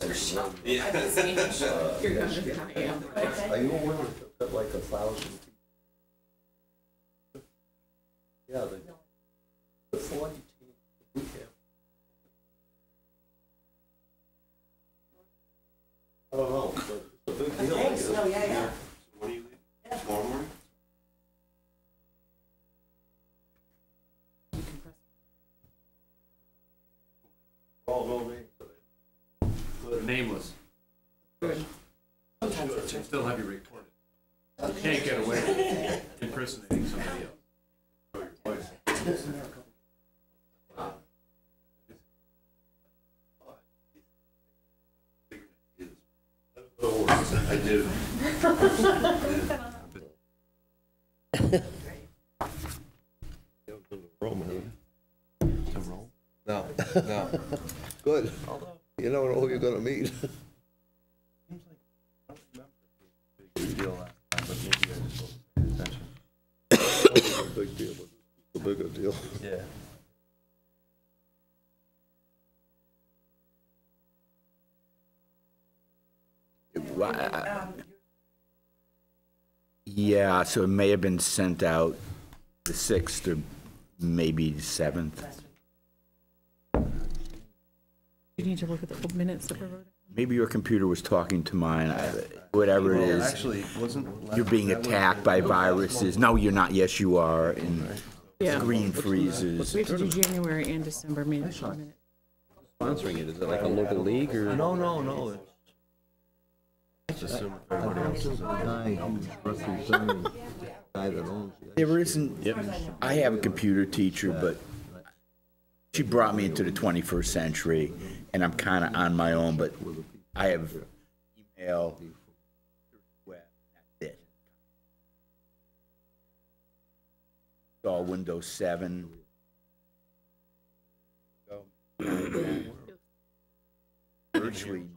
Yeah. You're younger than I am. Are you aware of that, like 1,000 people? Yeah, the 40 team boot camp. I don't know, but it's a big deal. I guess. Oh, yeah. When do you leave? Tomorrow morning? All no names today. Good. Nameless. Good. They still have you recorded. You can't get away with impersonating somebody else. Show your voice. I do. Rome, huh? No, no. Good. You never know who you're gonna meet. It's a big deal, but it's a bigger deal. Yeah. Yeah, so it may have been sent out the 6th or maybe the 7th. You need to look at the minutes that were wrote. Maybe your computer was talking to mine, whatever it is. Actually, wasn't. You're being attacked by viruses. No, you're not. Yes, you are. And Yeah. screen freezes. We have to do January and December minutes. Sponsoring it, is it like a local league or? No, no, no. Just assume I everybody don't else think is the on. guy who's representing the guy that owns the. There isn't. I have a computer teacher, but she brought me into the 21st century, and I'm kind of on my own, but I have email, web, that's it. It's all Windows 7. Virtually.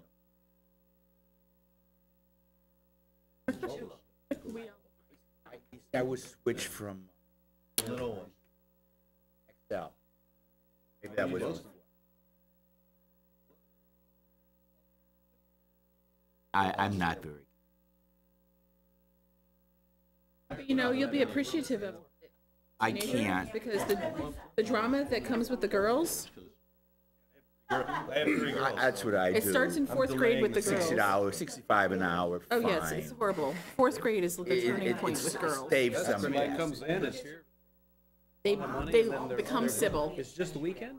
I was switched from Excel. Maybe that was. I'm not very. But you know, you'll be appreciative of I teenagers can't. because the drama that comes with the girls, That's what I do. it starts in 4th grade with the girls. $60, $65 an hour. Oh, fine. yes, it's horrible. 4th grade is the turning point with girls. Saves some. Somebody comes in, it's here. They become civil. It's just the weekend?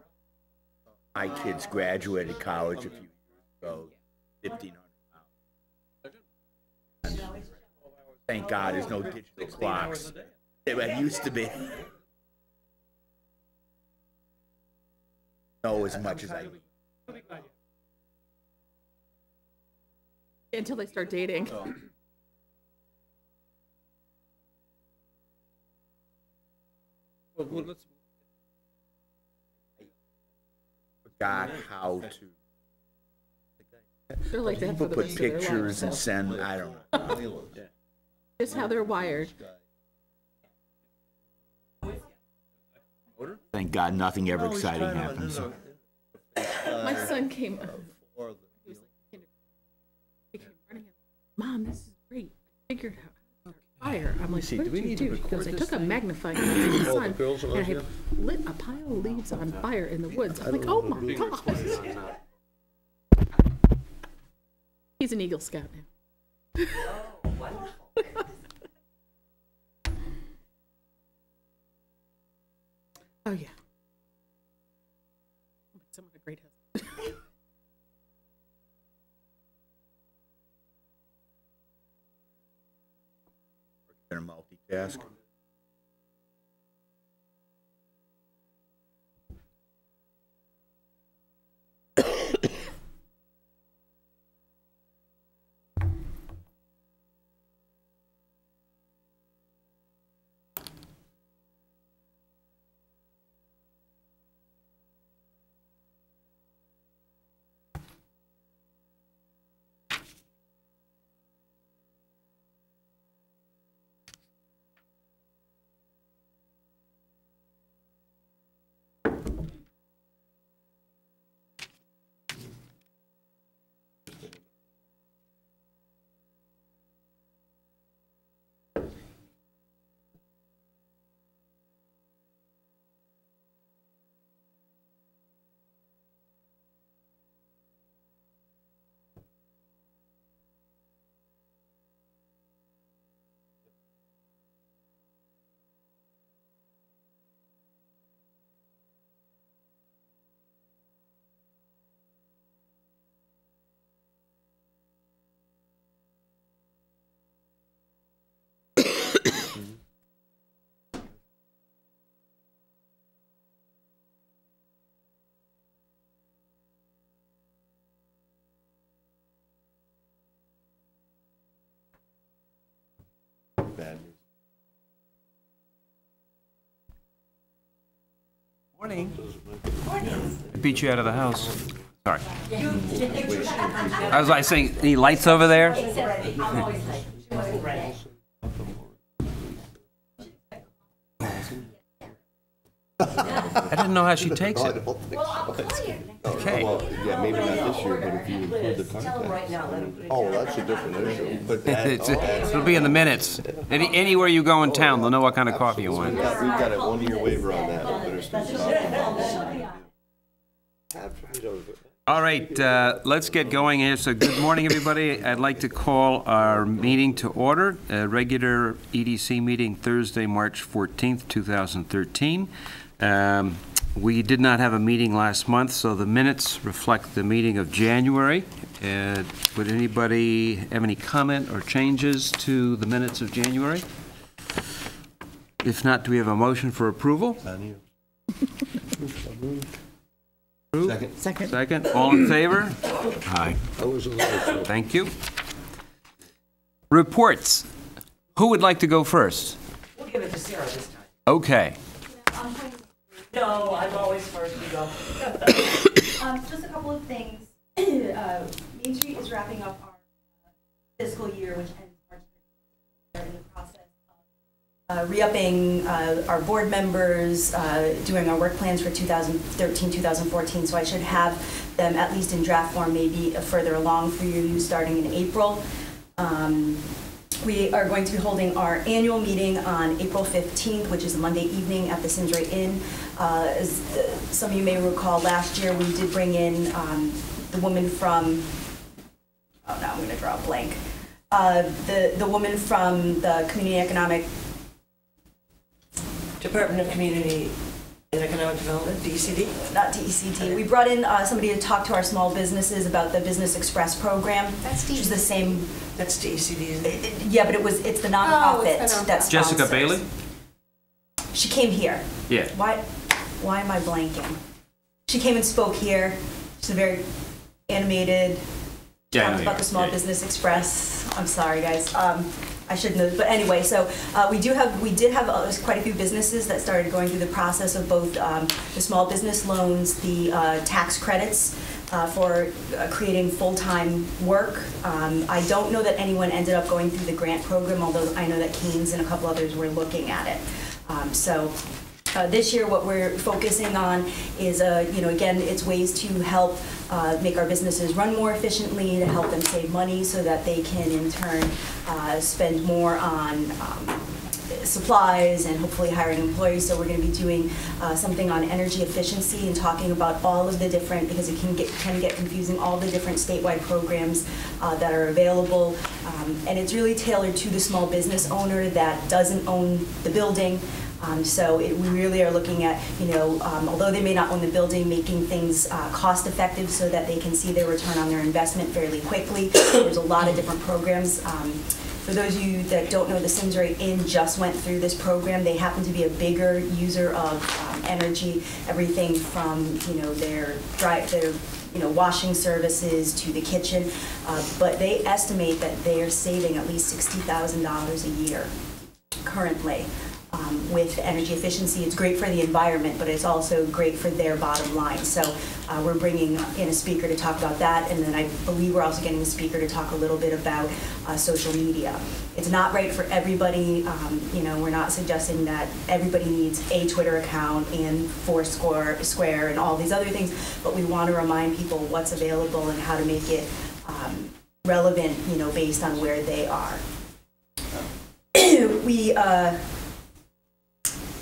My kids graduated college a few years ago, 1,500 pounds. Thank God there's no digital clocks. There used to be. Know as much as I need. Until they start dating. Well, let's. Forgot how to. They're like that for People the put rest of their pictures and lives. send, I don't know. Just how they're wired. Thank God nothing ever exciting happens. My son came up. He came running in. Mom, this is great. I figured out how to start a fire. I'm like, see, what do we did you need to do? She record goes, I this took a thing? magnifying glass in the Oh, the sun girls are and I here? had lit a pile of leaves on fire in the woods. I'm like, oh my God. He's an Eagle Scout now. Oh, yeah. Someone a great husband. Better multitask. bad news. Morning. I beat you out of the house. Sorry. I was like saying, any lights over there? I didn't know how she takes I it. don't think so. Okay. Well, yeah, maybe not this year, but if you include the contest. Oh, that's a different issue, but that, It'll be in the minutes. Anywhere you go in town, they'll know what kind of coffee you want. we've got a 1-year waiver on that. All right, let's get going here. So good morning, everybody. I'd like to call our meeting to order, a regular EDC meeting Thursday, March 14th, 2013. We did not have a meeting last month, so the minutes reflect the meeting of January. Would anybody have any comment or changes to the minutes of January? If not, do we have a motion for approval? Second. Second. All in favor? Aye. Thank you. Reports. Who would like to go first? We'll give it to Sarah this time. Okay. No, I'm always first to go. Just a couple of things. Main Street is wrapping up our fiscal year, which ends March 31st. We're in the process of re-upping our board members, doing our work plans for 2013, 2014. So I should have them at least in draft form, maybe further along for you starting in April. We are going to be holding our annual meeting on April 15th, which is a Monday evening at the Simsbury Inn. As some of you may recall, last year we did bring in the woman from, oh no, I'm going to draw a blank. The woman from the Community Economic Department of Community and Economic Development, DECD? Not DECD. We brought in somebody to talk to our small businesses about the Business Express program. That's which is the same. That's DECD, isn't it? Yeah, but it's the nonprofit that Jessica sponsors. Bailey? She came here. Yeah. Why am I blanking? She came and spoke here. She's very animated. Talked about the Small Business Express. I'm sorry, guys. I shouldn't have, but anyway, so we did have quite a few businesses that started going through the process of both the small business loans, the tax credits for creating full-time work. I don't know that anyone ended up going through the grant program, although I know that Keynes and a couple others were looking at it. This year, what we're focusing on is, again, it's ways to help make our businesses run more efficiently, to help them save money so that they can, in turn, spend more on supplies and hopefully hiring employees. So we're going to be doing something on energy efficiency and talking about all of the different, because it can get confusing, all the different statewide programs that are available. And it's really tailored to the small business owner that doesn't own the building. We really are looking at, although they may not own the building, making things cost effective so that they can see their return on their investment fairly quickly. There's a lot of different programs. For those of you that don't know, the Simsbury Inn just went through this program. They happen to be a bigger user of energy, everything from their washing services to the kitchen, but they estimate that they are saving at least $60,000 a year currently. With energy efficiency. It's great for the environment, but it's also great for their bottom line. So we're bringing in a speaker to talk about that, and then I believe we're also getting a speaker to talk a little bit about social media. It's not right for everybody. We're not suggesting that everybody needs a Twitter account and Foursquare and all these other things, but we want to remind people what's available and how to make it relevant, based on where they are.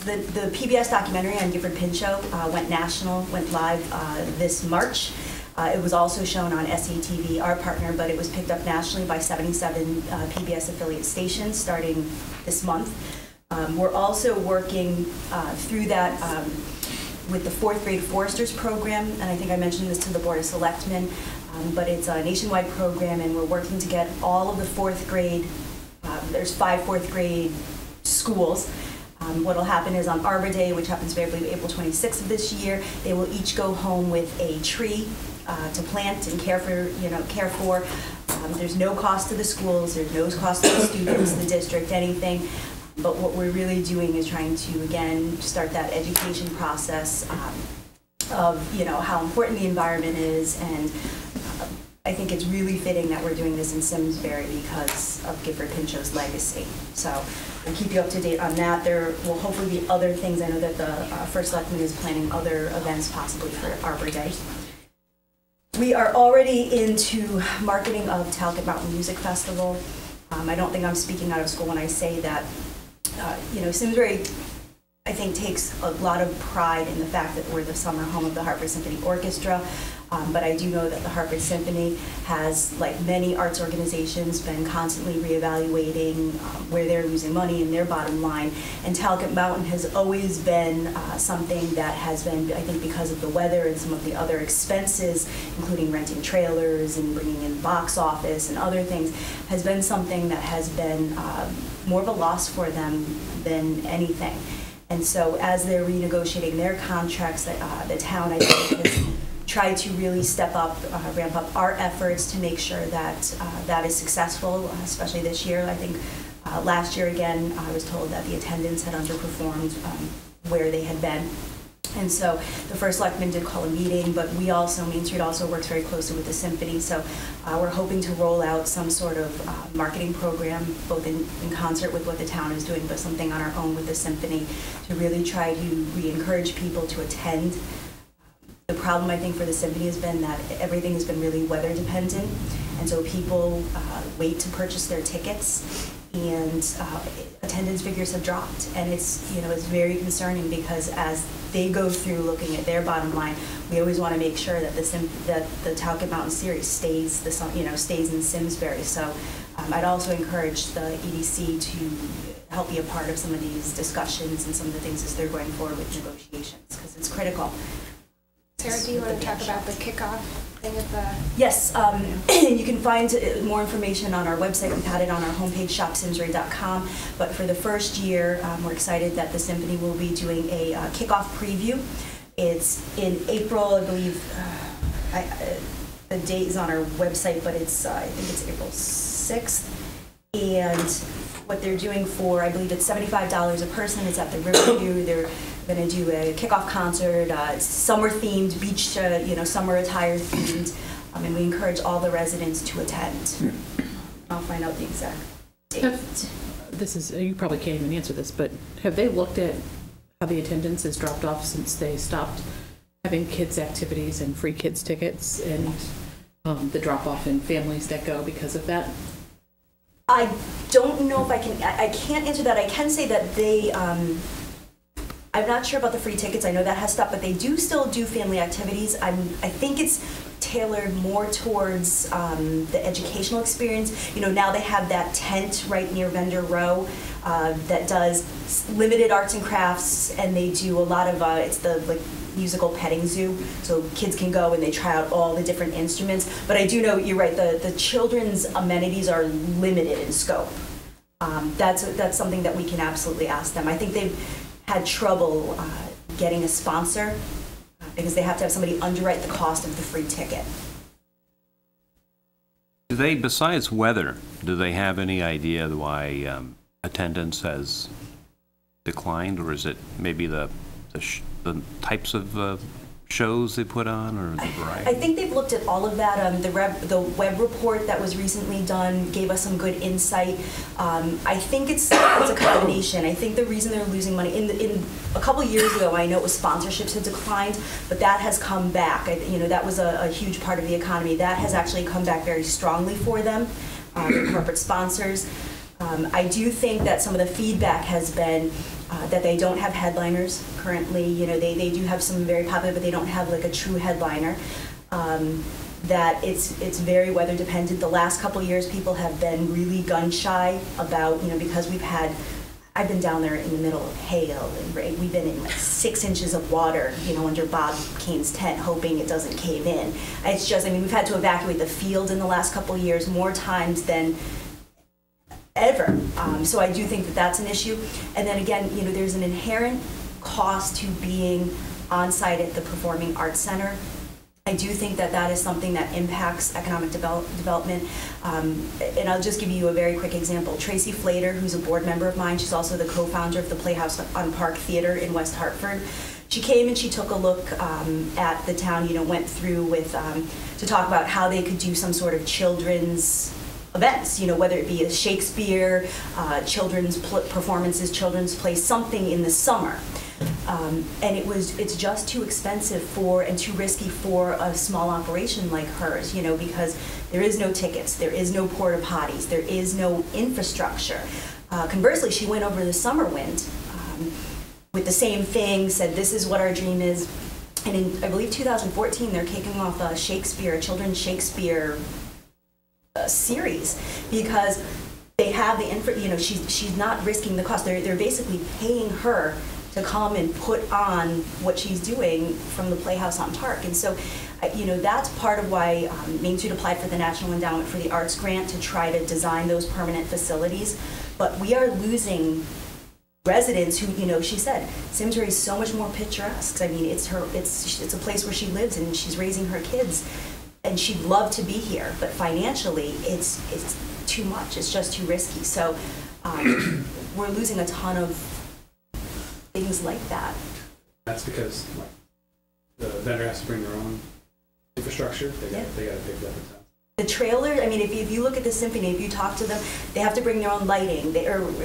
The PBS documentary on Gifford Pinchot went live this March. It was also shown on SCTV, our partner, but it was picked up nationally by 77 PBS affiliate stations starting this month. We're also working through that with the 4th grade Foresters program, and I think I mentioned this to the Board of Selectmen, but it's a nationwide program, and we're working to get all of the 4th grade, there's 5 4th grade schools. What will happen is on Arbor Day, which happens I believe April 26th of this year, they will each go home with a tree to plant and care for. There's no cost to the schools, there's no cost to the students, the district, anything. But what we're really doing is trying to, again, start that education process of, you know, how important the environment is. And I think it's really fitting that we're doing this in Simsbury because of Gifford Pinchot's legacy. So we'll keep you up to date on that. There will hopefully be other things. I know that the First Selectman is planning other events possibly for Arbor Day. We are already into marketing of Talcott Mountain Music Festival. I don't think I'm speaking out of school when I say that, you know, Simsbury, I think, takes a lot of pride in the fact that we're the summer home of the Hartford Symphony Orchestra. But I do know that the Hartford Symphony has, like many arts organizations, been constantly reevaluating where they're losing money and their bottom line. And Talcott Mountain has always been something that has been, I think, because of the weather and some of the other expenses, including renting trailers and bringing in box office and other things, has been something that has been more of a loss for them than anything. And so as they're renegotiating their contracts, the town, I think, has tried to really step up, ramp up our efforts to make sure that that is successful, especially this year. I think last year, again, I was told that the attendance had underperformed where they had been. And so the First Selectman did call a meeting, but we also, Main Street also works very closely with the Symphony. So we're hoping to roll out some sort of marketing program, both in concert with what the town is doing, but something on our own with the Symphony to really try to re-encourage people to attend. The problem, I think, for the Symphony has been that everything has been really weather dependent, and so people wait to purchase their tickets, and attendance figures have dropped, and it's, you know, it's very concerning because as they go through looking at their bottom line, we always want to make sure that the Talcott Mountain Series stays stays in Simsbury. So I'd also encourage the EDC to help be a part of some of these discussions and some of the things as they're going forward with negotiations, because it's critical. Sarah, do you want to talk about the kickoff thing at the... Yes, you can find more information on our website. We've had it on our homepage, shopsimsbury.com. But for the first year, we're excited that the Symphony will be doing a kickoff preview. It's in April, I believe. The date is on our website, but it's I think it's April 6th. And what they're doing for, I believe it's $75 a person. It's at the Riverview. They're going to do a kickoff concert, summer-themed, beach, summer attire themed, and we encourage all the residents to attend. I'll find out the exact date. You probably can't even answer this, but have they looked at how the attendance has dropped off since they stopped having kids' activities and free kids' tickets, and the drop-off in families that go because of that? I don't know if I can't answer that. I can say that they, I'm not sure about the free tickets. I know that has stopped, but they do still do family activities. I think it's tailored more towards the educational experience. You know, now they have that tent right near Vendor Row that does limited arts and crafts, and they do a lot of, it's the musical petting zoo, so kids can go and they try out all the different instruments. But I do know, you're right, the children's amenities are limited in scope. That's something that we can absolutely ask them. I think they've had trouble getting a sponsor because they have to have somebody underwrite the cost of the free ticket. Do they, besides weather, do they have any idea why attendance has declined, or is it maybe the types of shows they put on, or the variety? I think they've looked at all of that. The web report that was recently done gave us some good insight. I think it's a combination. I think the reason they're losing money, in a couple years ago, I know it was sponsorships had declined, but that has come back. That was a huge part of the economy. That has actually come back very strongly for them, their corporate sponsors. I do think that some of the feedback has been that they don't have headliners currently. You know, they do have some very popular, but they don't have like a true headliner. That it's very weather dependent. The last couple of years, people have been really gun shy about, because I've been down there in the middle of hail and rain. We've been in like 6 inches of water, under Bob Kane's tent, hoping it doesn't cave in. It's just, we've had to evacuate the field in the last couple of years more times than ever. So I do think that that's an issue. And then again, there's an inherent cost to being on site at the Performing Arts Center. I do think that that is something that impacts economic development. And I'll just give you a very quick example. Tracy Flater, who's a board member of mine, she's also the co-founder of the Playhouse on Park Theater in West Hartford. She came and she took a look at the town, went through with, to talk about how they could do some sort of children's events, whether it be a Shakespeare, children's performances, children's plays, something in the summer. And it's just too expensive and too risky for a small operation like hers, because there is no tickets, there is no porta potties, there is no infrastructure. Conversely, she went over the Summer Wind with the same thing, said this is what our dream is. And in, I believe, 2014, they're kicking off a children's Shakespeare series, because they have the she's not risking the cost. They're basically paying her to come and put on what she's doing from the Playhouse on Park. And so, that's part of why Main Street applied for the National Endowment for the Arts grant to try to design those permanent facilities. But we are losing residents who, she said, Simsbury is so much more picturesque. I mean, it's a place where she lives and she's raising her kids, and she'd love to be here, but financially, it's too much. It's just too risky. So we're losing a ton of things like that. That's because the vendor has to bring their own infrastructure. They got to pay for that themselves. The trailer, I mean, if you look at the symphony, if you talk to them, they have to bring their own lighting,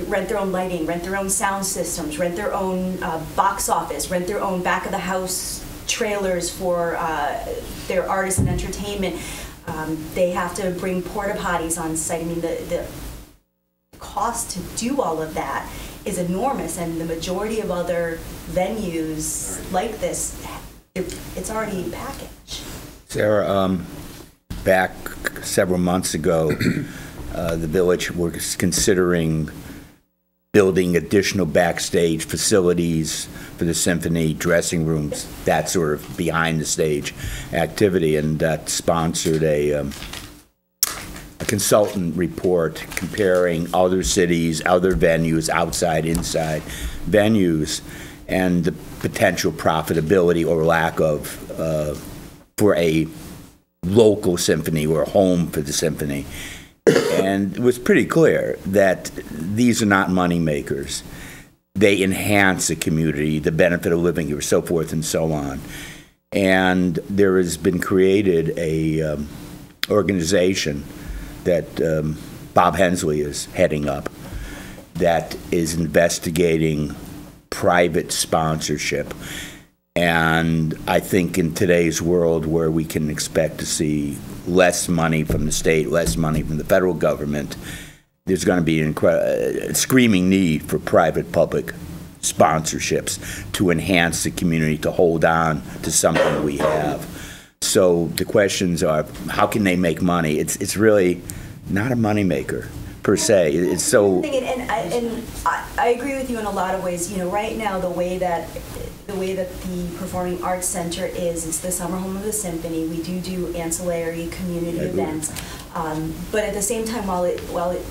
rent their own lighting, rent their own sound systems, rent their own box office, rent their own back of the house trailers for their artists and entertainment. They have to bring porta potties on site. I mean, the cost to do all of that is enormous, and the majority of other venues like this, it's already packaged. Sarah, back several months ago, the village was considering building additional backstage facilities for the symphony, dressing rooms, that sort of behind the stage activity, and that sponsored a consultant report comparing other cities, other venues, outside, inside venues, and the potential profitability or lack of for a local symphony or a home for the symphony. And it was pretty clear that these are not money makers. They enhance the community, the benefit of living here, so forth and so on. And there has been created a organization that Bob Hensley is heading up that is investigating private sponsorship. And I think in today's world, where we can expect to see less money from the state, less money from the federal government, there's going to be a screaming need for private-public sponsorships to enhance the community, to hold on to something we have. So the questions are, how can they make money? It's really not a moneymaker per se. It's so. And I agree with you in a lot of ways. Right now the way that the Performing Arts Center is, it's the summer home of the symphony. We do ancillary community events, but at the same time, while it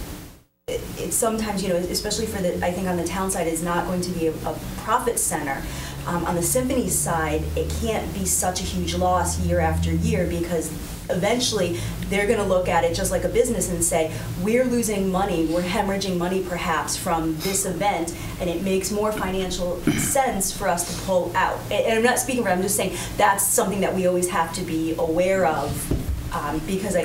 sometimes, especially for I think on the town side, is not going to be a profit center. On the symphony side, it can't be such a huge loss year after year, because eventually they're going to look at it just like a business and say, we're losing money, we're hemorrhaging money perhaps from this event, and it makes more financial sense for us to pull out. And I'm not speaking for, I'm just saying that's something that we always have to be aware of, because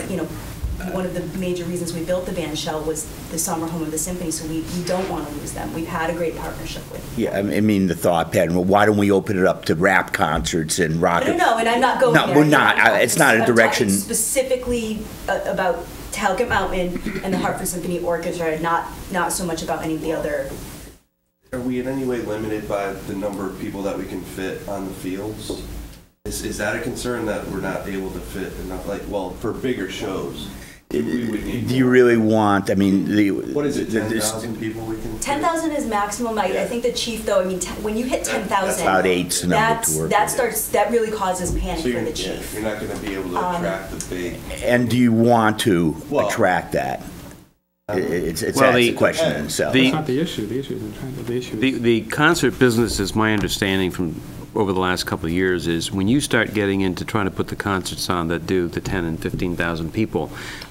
one of the major reasons we built the band shell was the summer home of the symphony, so we don't want to lose them. We've had a great partnership with them. Yeah, I mean, the thought pattern, well, why don't we open it up to rap concerts and rock? No, and I'm not going there. No, we're not. It's not a direction. I'm talking specifically about Talcott Mountain and the Hartford Symphony Orchestra, not so much about any of the other. Are we in any way limited by the number of people that we can fit on the fields? Is that a concern, that we're not able to fit enough, for bigger shows? Do you really want, I mean, what is it, 10,000 people we can? 10,000 is maximum. I think the chief, though, I mean, when you hit 10,000, that's about eight's number to work that really causes panic for the chief. Yeah, you're not going to be able to attract the big. And do you want to attract that? It's the question in itself. That's not the issue. The issue is the issue. The concert business, is my understanding from over the last couple of years is when you start getting into trying to put the concerts on that do the 10 and 15,000 people,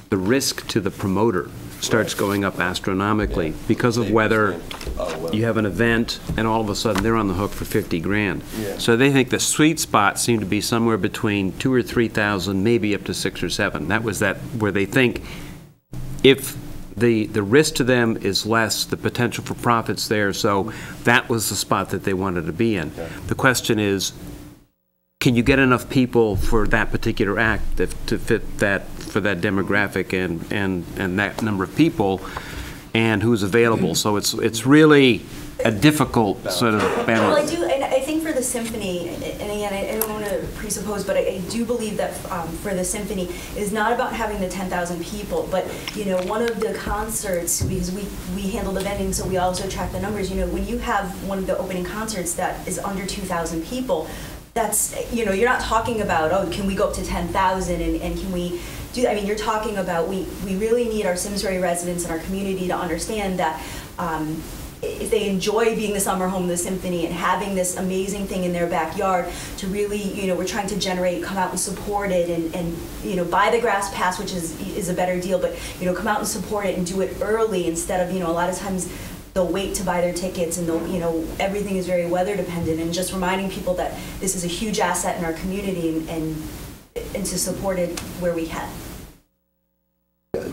the risk to the promoter starts going up astronomically because of weather. You have an event, and all of a sudden they're on the hook for 50 grand. Yeah. So they think the sweet spots seem to be somewhere between 2,000 or 3,000, maybe up to 6,000 or 7,000. That was where they think if the risk to them is less, the potential for profit's there. So that was the spot that they wanted to be in. Okay. The question is, can you get enough people for that particular act to fit that, for that demographic and that number of people, and who's available? So it's really a difficult sort of balance. Well, I do, and I think for the symphony, and again, I don't want to presuppose, but I do believe that for the symphony, it's not about having the 10,000 people, but, you know, one of the concerts, because we handle the vending, so we also track the numbers, you know, when you have one of the opening concerts that is under 2,000 people, that's, you know, you're not talking about, oh, can we go up to 10,000 and can we do, I mean, you're talking about, we really need our Simsbury residents and our community to understand that if they enjoy being the summer home of the symphony and having this amazing thing in their backyard, to really, you know, we're trying to generate, come out and support it and you know, buy the grass pass, which is a better deal, but, you know, come out and support it and do it early instead of, you know, a lot of times they'll wait to buy their tickets, and they'll, you know, everything is very weather dependent, and just reminding people that this is a huge asset in our community and to support it where we can.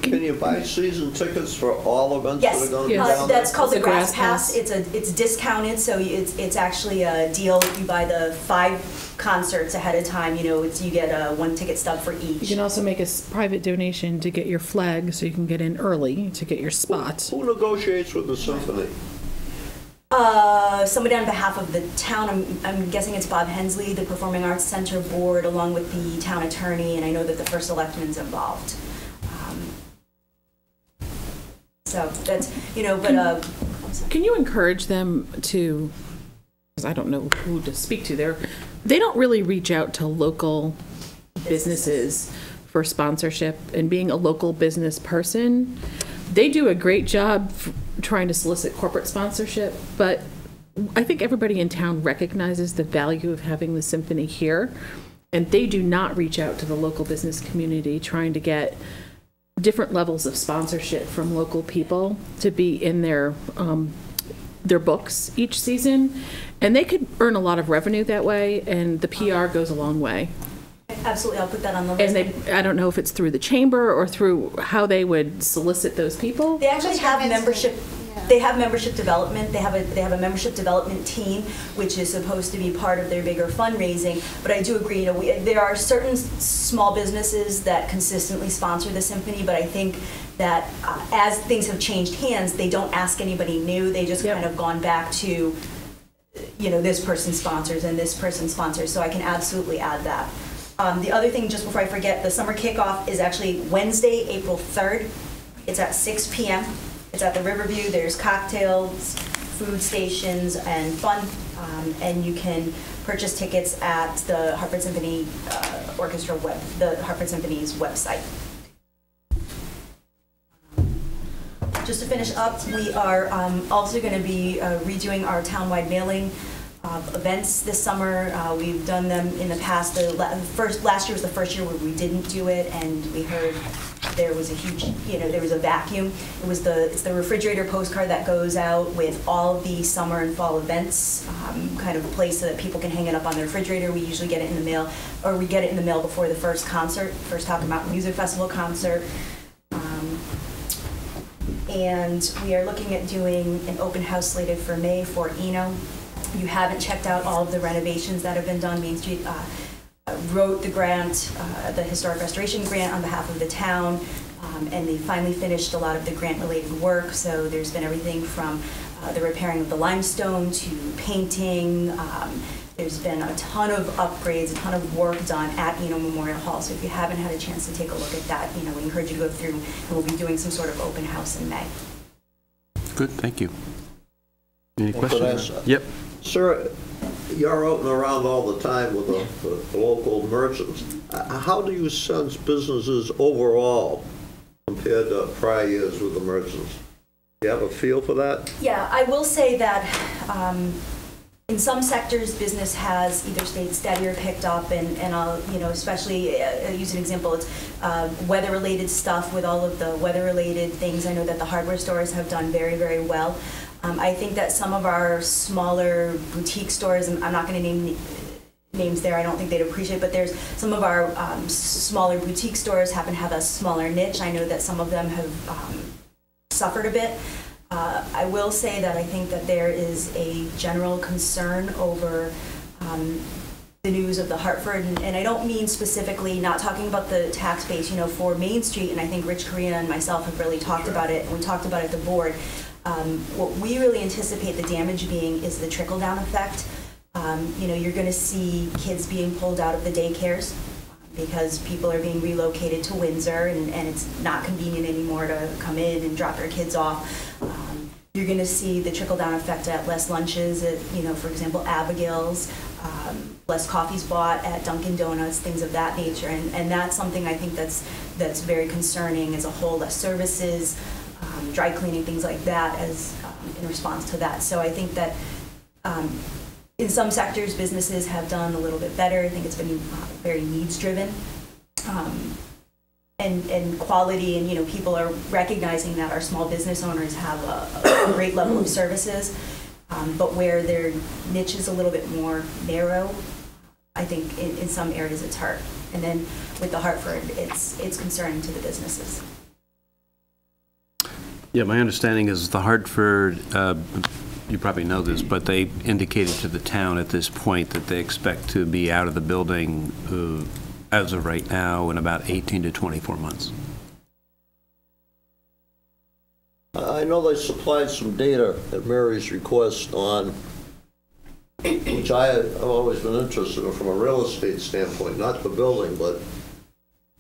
Can you buy season tickets for all events that are going to be down That's there? called the Grass Pass. It's discounted, so it's actually a deal. If you buy the 5 concerts ahead of time, you know, you get a 1 ticket stub for each. You can also make a private donation to get your flag, so you can get in early to get your spot. Who negotiates with the symphony? Somebody on behalf of the town. I'm guessing it's Bob Hensley, the Performing Arts Center board, along with the town attorney, and I know that the first selectman's involved. So that's, you know, but Can you encourage them to, because I don't know who to speak to, they don't really reach out to local businesses for sponsorship, and being a local business person, they do a great job trying to solicit corporate sponsorship, but I think everybody in town recognizes the value of having the symphony here, and they do not reach out to the local business community trying to get different levels of sponsorship from local people to be in their books each season, and they could earn a lot of revenue that way, and the PR goes a long way. Absolutely, I'll put that on the list. And I don't know if it's through the chamber or through how they would solicit those people. They actually have membership. They have membership development. They have a membership development team, which is supposed to be part of their bigger fundraising. But I do agree, you know, there are certain small businesses that consistently sponsor the symphony. But I think that as things have changed hands, they don't ask anybody new. They just kind of gone back to, you know, this person sponsors and this person sponsors. So I can absolutely add that. The other thing, just before I forget, the summer kickoff is actually Wednesday, April 3rd. It's at 6 p.m. It's at the Riverview. There's cocktails, food stations, and fun. And you can purchase tickets at the Hartford Symphony Orchestra the Hartford Symphony's website. Just to finish up, we are also going to be redoing our townwide mailing events this summer. We've done them in the past. Last year was the first year where we didn't do it, and we heard there was a huge, you know, there was a vacuum. It's the refrigerator postcard that goes out with all of the summer and fall events, kind of a place so that people can hang it up on their refrigerator. We usually get it in the mail, or we get it in the mail before the first Talking Mountain Music Festival concert. And we are looking at doing an open house slated for May for Eno. You haven't checked out all of the renovations that have been done. Main Street wrote the grant, the historic restoration grant on behalf of the town, and they finally finished a lot of the grant-related work. So there's been everything from the repairing of the limestone to painting. There's been a ton of upgrades, a ton of work done at Eno Memorial Hall. So if you haven't had a chance to take a look at that, you know, we encourage you to go through, and we'll be doing some sort of open house in May. Good, thank you. Any questions? Yep. Sir, you're out and around all the time with the local merchants. How do you sense businesses overall compared to prior years with the merchants? Do you have a feel for that? Yeah, I will say that in some sectors, business has either stayed steady or picked up, and I'll, especially use an example, it's weather-related stuff with all of the weather-related things. I know that the hardware stores have done very, very well. I think that some of our smaller boutique stores, and I'm not going to name names there, I don't think they'd appreciate, but there's some of our smaller boutique stores happen to have a smaller niche. I know that some of them have suffered a bit. I will say that I think that there is a general concern over the news of the Hartford, and I don't mean specifically, not talking about the tax base, for Main Street, and I think Rich Correa and myself have really talked about it, and we talked about it at the board. What we really anticipate the damage being is the trickle-down effect. You're going to see kids being pulled out of the daycares because people are being relocated to Windsor, and it's not convenient anymore to come in and drop their kids off. You're going to see the trickle-down effect at less lunches at, for example, Abigail's, less coffees bought at Dunkin' Donuts, things of that nature, and that's something I think that's very concerning as a whole. Less services, dry cleaning, things like that, as in response to that. So I think that in some sectors, businesses have done a little bit better. I think it's been very needs-driven. And quality, and people are recognizing that our small business owners have a great level of services, but where their niche is a little bit more narrow, I think in some areas it's hard. And then with the Hartford, it's concerning to the businesses. Yeah, my understanding is the Hartford, you probably know this, but they indicated to the town at this point that they expect to be out of the building as of right now in about 18 to 24 months. I know they supplied some data at Mary's request on, which I've always been interested in from a real estate standpoint, not the building, but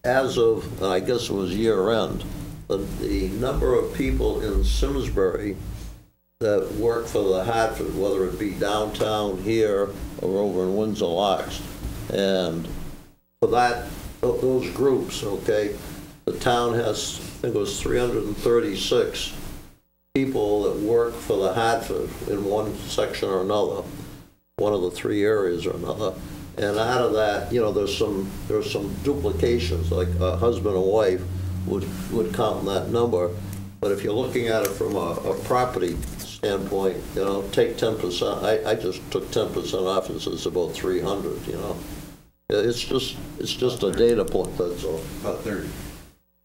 as of, I guess it was year end, the number of people in Simsbury that work for the Hartford, whether it be downtown here or over in Windsor Locks. And for those groups, okay, the town has, I think it was 336 people that work for the Hartford in one section or another, one of the three areas or another. And out of that, there's some duplications, like a husband and wife would count in that number. But if you're looking at it from a property standpoint, take 10%. I just took 10% off, and it's about 300. It's just a data point. That's all. About 30.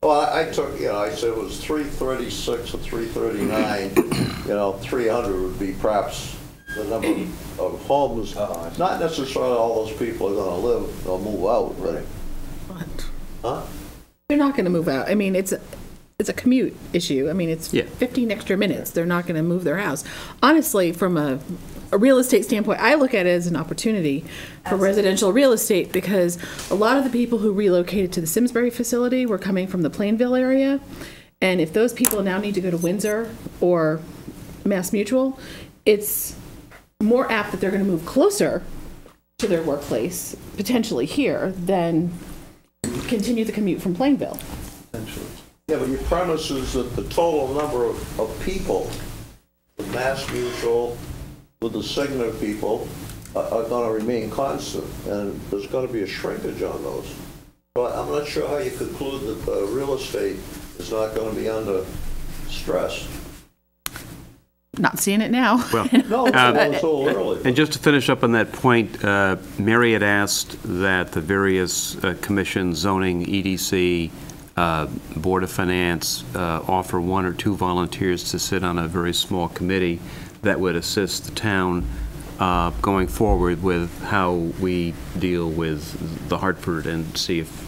Well, I took, I said it was 336 or 339. 300 would be perhaps the number of homes. Not necessarily all those people are going to live or move out, right? What? Huh? They're not going to move out. I mean, it's a commute issue. I mean, it's 15 extra minutes. They're not going to move their house. Honestly, from a real estate standpoint, I look at it as an opportunity for residential real estate, because a lot of the people who relocated to the Simsbury facility were coming from the Plainville area. And if those people now need to go to Windsor or Mass Mutual, it's more apt that they're going to move closer to their workplace, potentially here, than continue the commute from Plainville. Essentially. Yeah, but your premise is that the total number of people, the Mass Mutual, with the Cigna people, are going to remain constant, and there's going to be a shrinkage on those. So I'm not sure how you conclude that the real estate is not going to be under stress. Not seeing it now. Well, No, it's a little early. And just to finish up on that point, Mary had asked that the various commissions, zoning, EDC, Board of Finance, offer 1 or 2 volunteers to sit on a very small committee that would assist the town going forward with how we deal with the Hartford, and see if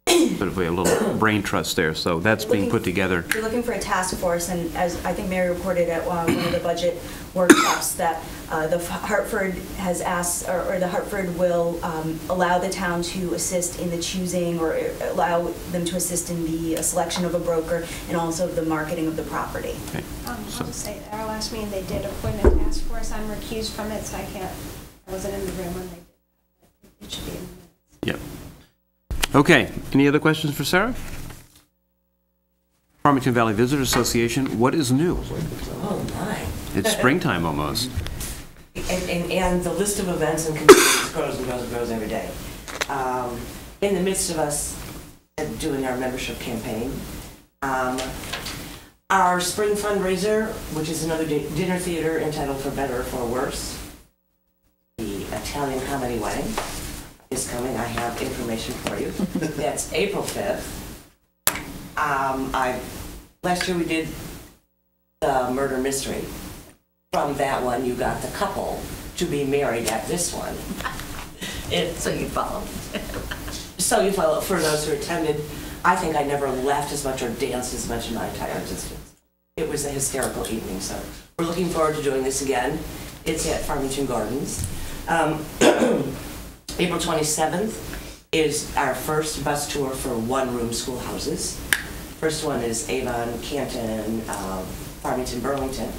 we have a little brain trust there. So that's being put together. We're looking for a task force, and as I think Mary reported at one of the budget workshops, that the Hartford has asked, or the Hartford will allow the town to assist in the choosing, or allow them to assist in the selection of a broker, and also the marketing of the property. Okay. I'll just say, at our last meeting, they did appoint a task force. I'm recused from it, so I wasn't in the room when they did that. It should be in the minutes. Yep. Okay. Any other questions for Sarah? Farmington Valley Visitor Association, what is new? Oh, my. It's springtime almost. And the list of events and committees grows and grows and grows every day. In the midst of us doing our membership campaign, our spring fundraiser, which is another dinner theater entitled For Better or For Worse, the Italian Comedy Wedding, is coming. I have information for you. That's April 5th. Last year we did the murder mystery. From that one, you got the couple to be married at this one. So you follow. So you follow. For those who attended, I think I never laughed as much or danced as much in my entire existence. It was a hysterical evening, so we're looking forward to doing this again. It's at Farmington Gardens. April 27th is our first bus tour for one-room schoolhouses. First one is Avon, Canton, Farmington, Burlington.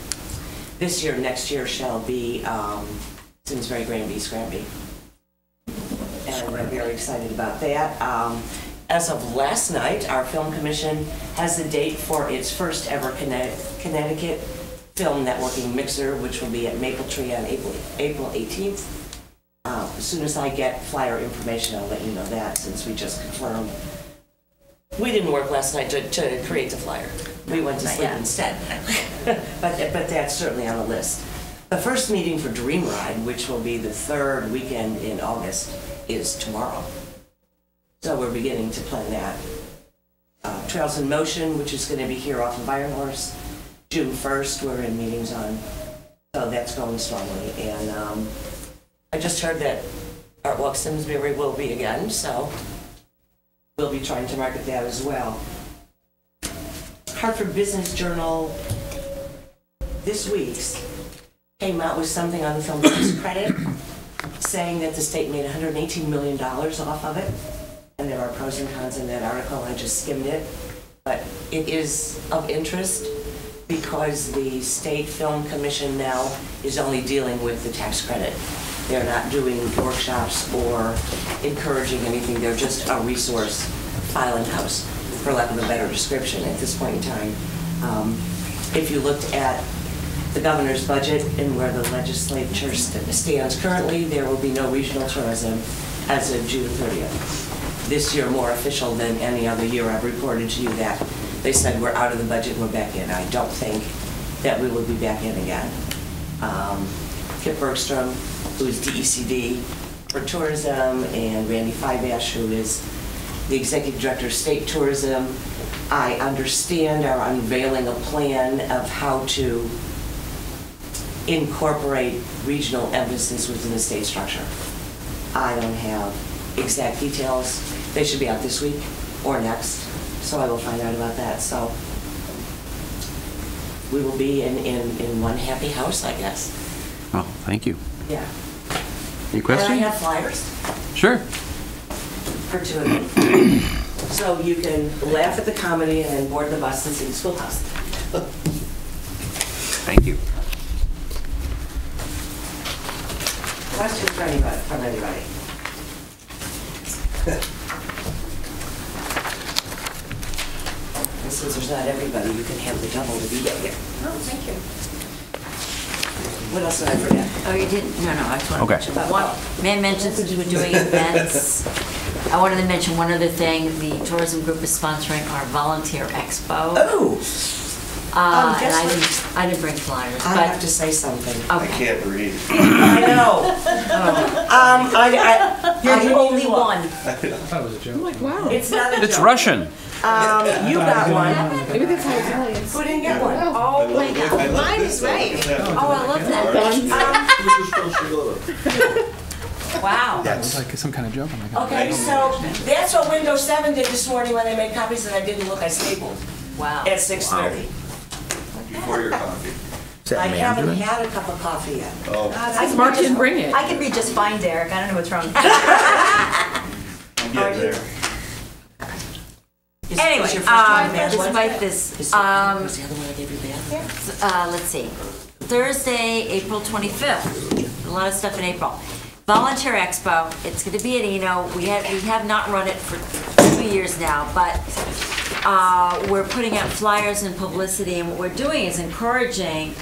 This year, next year shall be Simsbury, Granby, Scranby. And we're very excited about that. As of last night, our film commission has a date for its first ever Connecticut Film Networking Mixer, which will be at Maple Tree on April 18th. As soon as I get flyer information, I'll let you know that, since we just confirmed. We didn't work last night to create the flyer. We went to sleep instead. but that's certainly on the list. The first meeting for Dream Ride, which will be the third weekend in August, is tomorrow. So we're beginning to plan that. Trails in Motion, which is going to be here off of Iron Horse, June 1st, we're in meetings on. So that's going strongly. And I just heard that Art Walk Simsbury will be again, so we'll be trying to market that as well. Hartford Business Journal this week's came out with something on the film tax credit, saying that the state made $118 million off of it. And there are pros and cons in that article. I just skimmed it. But it is of interest because the State Film Commission now is only dealing with the tax credit. They're not doing workshops or encouraging anything. They're just a resource filing house, for lack of a better description at this point in time. If you looked at the governor's budget and where the legislature stands currently, there will be no regional tourism as of June 30th. This year more official than any other year. I've reported to you that they said we're out of the budget and we're back in. I don't think that we will be back in again. Kip Bergstrom, who's DECD for tourism, and Randy Fibash, who is the Executive Director of State Tourism, I understand are unveiling a plan of how to incorporate regional emphasis within the state structure. I don't have exact details. They should be out this week or next, so I will find out about that. So we will be in one happy house, I guess. Well, thank you. Yeah. Any questions? And I have flyers Sure. for two of them. So you can laugh at the comedy and then board the bus and see the schoolhouse. Thank you. Questions for anybody, from anybody? And since there's not everybody, you can have the double to be here. Oh, thank you. What else did I forget? Oh, you didn't? No, I just wanted to Okay. mention one. May I mention, since we're doing events, I wanted to mention one other thing. The tourism group is sponsoring our volunteer expo. Oh! And guess I didn't bring flyers, I but have to say something. I okay. can't read. I know. You're the only one. I thought it was a joke. I'm like, wow. It's not a It's joke. Russian. You got one. Maybe that's how Italians. Who didn't get one? Oh, my God. Mine is right. Oh, I love that. Who's supposed to go to? Wow. It's like some kind of joke. I'm like, Okay, so that's what Windows 7 did this morning when they made copies and I didn't look, I stapled Wow. at 6:30. Before your coffee. Is that I haven't Mandarin? had a cup of coffee yet. Oh, Mark didn't bring it. I can read just fine, Derek. I don't know what's wrong. I'm getting there. Anyway, Is your first time bad one? despite this, Was the other one I gave you bad? let's see. Thursday, April 25th. A lot of stuff in April. Volunteer Expo. It's going to be at Eno. We have not run it for 2 years now, but we're putting out flyers and publicity, and what we're doing is encouraging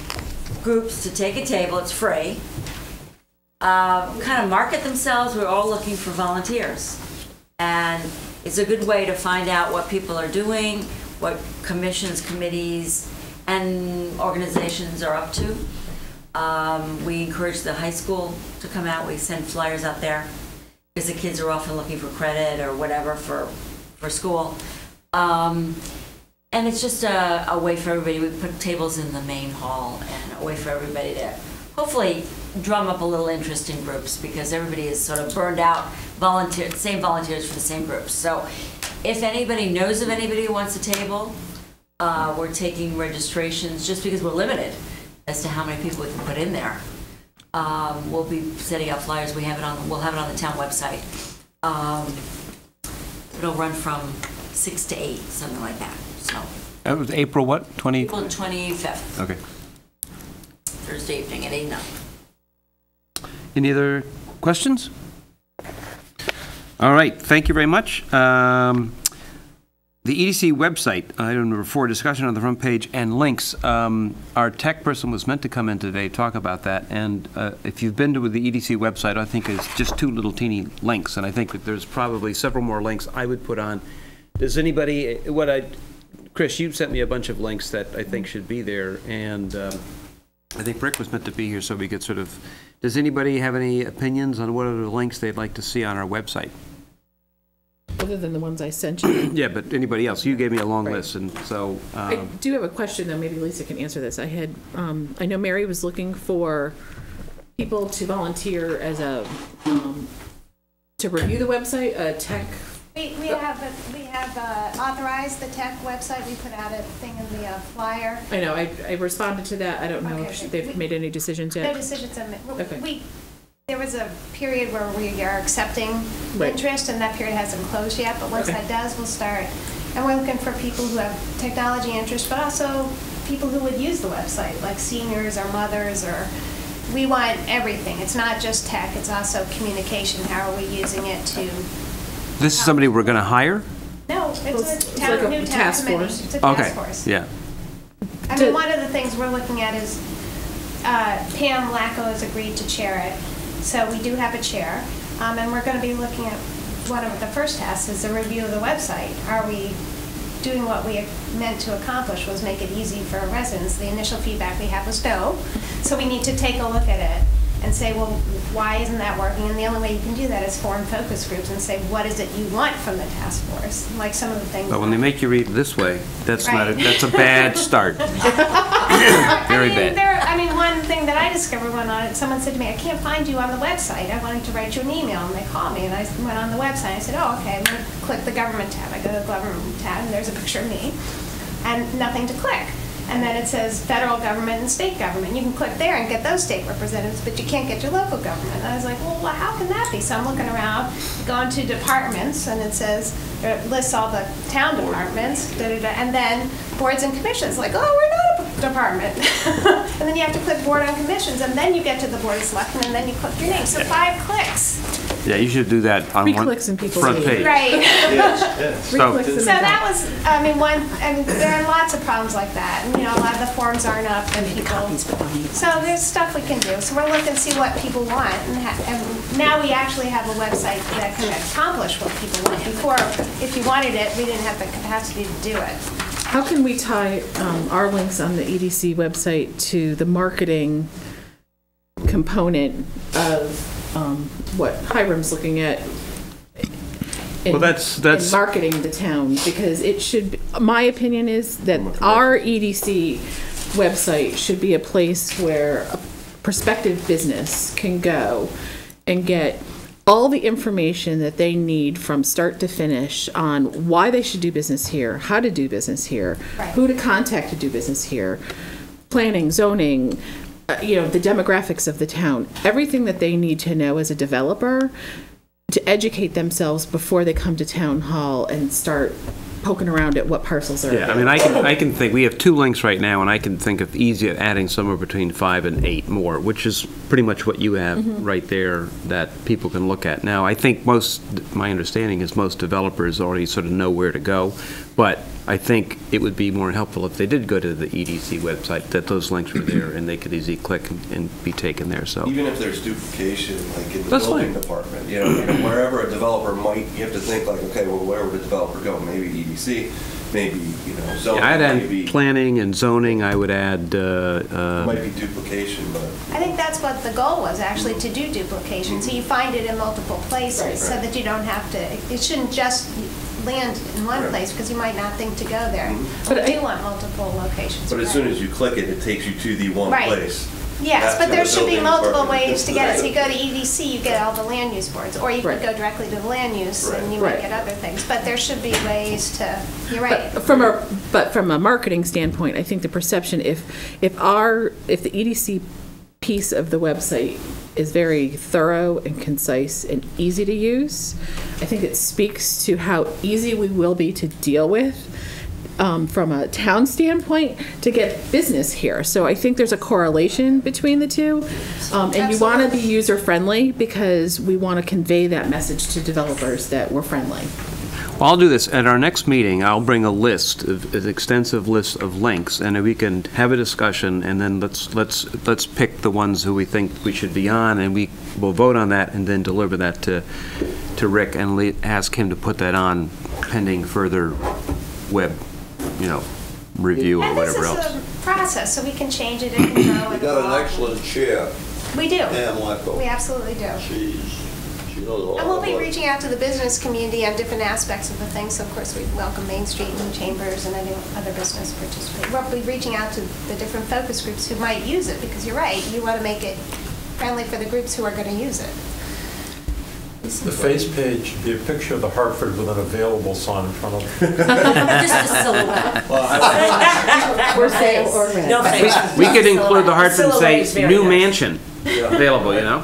groups to take a table. It's free, kind of market themselves. We're all looking for volunteers. And it's a good way to find out what people are doing, what commissions, committees, and organizations are up to. We encourage the high school to come out. We send flyers out there because the kids are often looking for credit or whatever for school. And it's just a way for everybody. We put tables in the main hall and a way for everybody to hopefully drum up a little interest in groups, because everybody is sort of burned out, same volunteers for the same groups. So if anybody knows of anybody who wants a table, we're taking registrations just because we're limited as to how many people we can put in there. We'll be setting up flyers. We'll have it on the town website. It'll run from 6 to 8, something like that. So That was April what? April 25th. Okay. Thursday evening at 8 9. Any other questions? All right, thank you very much. The EDC website, item number 4, discussion on the front page and links. Our tech person was meant to come in today to talk about that, and if you've been to the EDC website, I think it's just 2 little teeny links, and I think that there's probably several more links I would put on. Does anybody, Chris, you sent me a bunch of links that I think should be there, and I think Rick was meant to be here so we could sort of, does anybody have any opinions on what are the links they'd like to see on our website? Other than the ones I sent you. Yeah, but anybody else? You gave me a long list, and so... I do have a question, though. Maybe Lisa can answer this. I had, I know Mary was looking for people to volunteer as a, to review the website, a tech... We have authorized the tech website. We put out a thing in the flyer. I know, I responded to that. I don't know if they've made any decisions yet. No decisions. Okay. There was a period where we are accepting interest, and that period hasn't closed yet, but once that does, we'll start. And we're looking for people who have technology interest, but also people who would use the website, like seniors or mothers, or we want everything. It's not just tech, it's also communication. How are we using it to... This is somebody we're going to hire? No, it's a town, like a new town task committee. force. It's a task force. Yeah. I mean, one of the things we're looking at is Pam Lacko has agreed to chair it. So we do have a chair, and we're going to be looking at one of the first tasks is a review of the website. Are we doing what we meant to accomplish, was make it easy for our residents? The initial feedback we had was no. So we need to take a look at it and say, well, why isn't that working? And the only way you can do that is form focus groups and say, what is it you want from the task force? Like some of the things. But when they make you read this way, that's not. That's a bad start. Very bad. I mean, one thing that I discovered went on it. Someone said to me, "I can't find you on the website. I wanted to write you an email," and they called me, and I went on the website. I said, "Oh, okay." I'm going to click the government tab. I go to the government tab, and there's a picture of me, and nothing to click. And then it says federal government and state government. You can click there and get those state representatives, but you can't get your local government. And I was like, well, how can that be? So I'm looking around, going to departments, and it says, it lists all the town departments, and then boards and commissions. Like, oh, we're not a department. And then you have to click board on commissions, and then you get to the board of selectmen, and then you click your name. So 5 clicks. Yeah, you should do that on one front page. Right. So that was, I mean, there are lots of problems like that. And, a lot of the forms aren't up and people. So there's stuff we can do. So we're looking to see what people want. And now we actually have a website that can accomplish what people want. Before, if you wanted it, we didn't have the capacity to do it. How can we tie our links on the EDC website to the marketing component of what Hiram's looking at in, that's in marketing the town? Because it should, my opinion is that our EDC website should be a place where a prospective business can go and get all the information that they need from start to finish on why they should do business here, how to do business here, who to contact to do business here, planning, zoning, the demographics of the town, everything that they need to know as a developer to educate themselves before they come to town hall and start poking around at what parcels are available. I mean, I can think, we have 2 links right now, and I can think of easy adding somewhere between 5 and 8 more, which is pretty much what you have right there that people can look at. Now, I think my understanding is most developers already sort of know where to go, But I think it would be more helpful if they did go to the EDC website, that those links were there and they could easily click and be taken there, so. Even if there's duplication, like in the That's building fine. department, wherever a developer might, you have to think like, okay, well, where would a developer go? Maybe EDC, maybe, zoning, Yeah, I'd maybe. add planning and zoning, I would add, Might be duplication, but. I think that's what the goal was, actually, to do duplication, so you find it in multiple places, so Right. that you don't have to, it shouldn't just land in one Right. place, because you might not think to go there. Mhm. But you want multiple locations. But as soon as you click it, it takes you to the one Right. place. Yes, That's but where there the should be building multiple department ways is to get it. So today. you go to EDC, you get all the land use boards, or you could Right. go directly to the land use, and you Right. might get other things. But there should be ways to, you're right. But from a marketing standpoint, I think the perception, if the EDC piece of the website is very thorough and concise and easy to use, I think it speaks to how easy we will be to deal with from a town standpoint to get business here. So I think there's a correlation between the two. And you want to be user-friendly because we want to convey that message to developers that we're friendly. Well, I'll do this. At our next meeting, I'll bring a list, an extensive list of links, and we can have a discussion, and then let's pick the ones who we think we should be on, and we will vote on that, and then deliver that to Rick, and ask him to put that on pending further web, review or And whatever this else. is a process, so we can change it, it can grow You and got an evolve. excellent chair, We do. Pam Wacko. We absolutely do. She knows a lot And we'll be about it. reaching out to the business community on different aspects of the thing, so of course we welcome Main Street and Chambers and any other business participate. We'll be reaching out to the different focus groups who might use it, because you're right, you want to make it friendly for the groups who are going to use it. The face page, be a picture of the Hartford with an available sign in front of it. Just a silhouette. For sale or rent. No face. We could include the Hartford and Silhouette is say, very new nice. mansion available,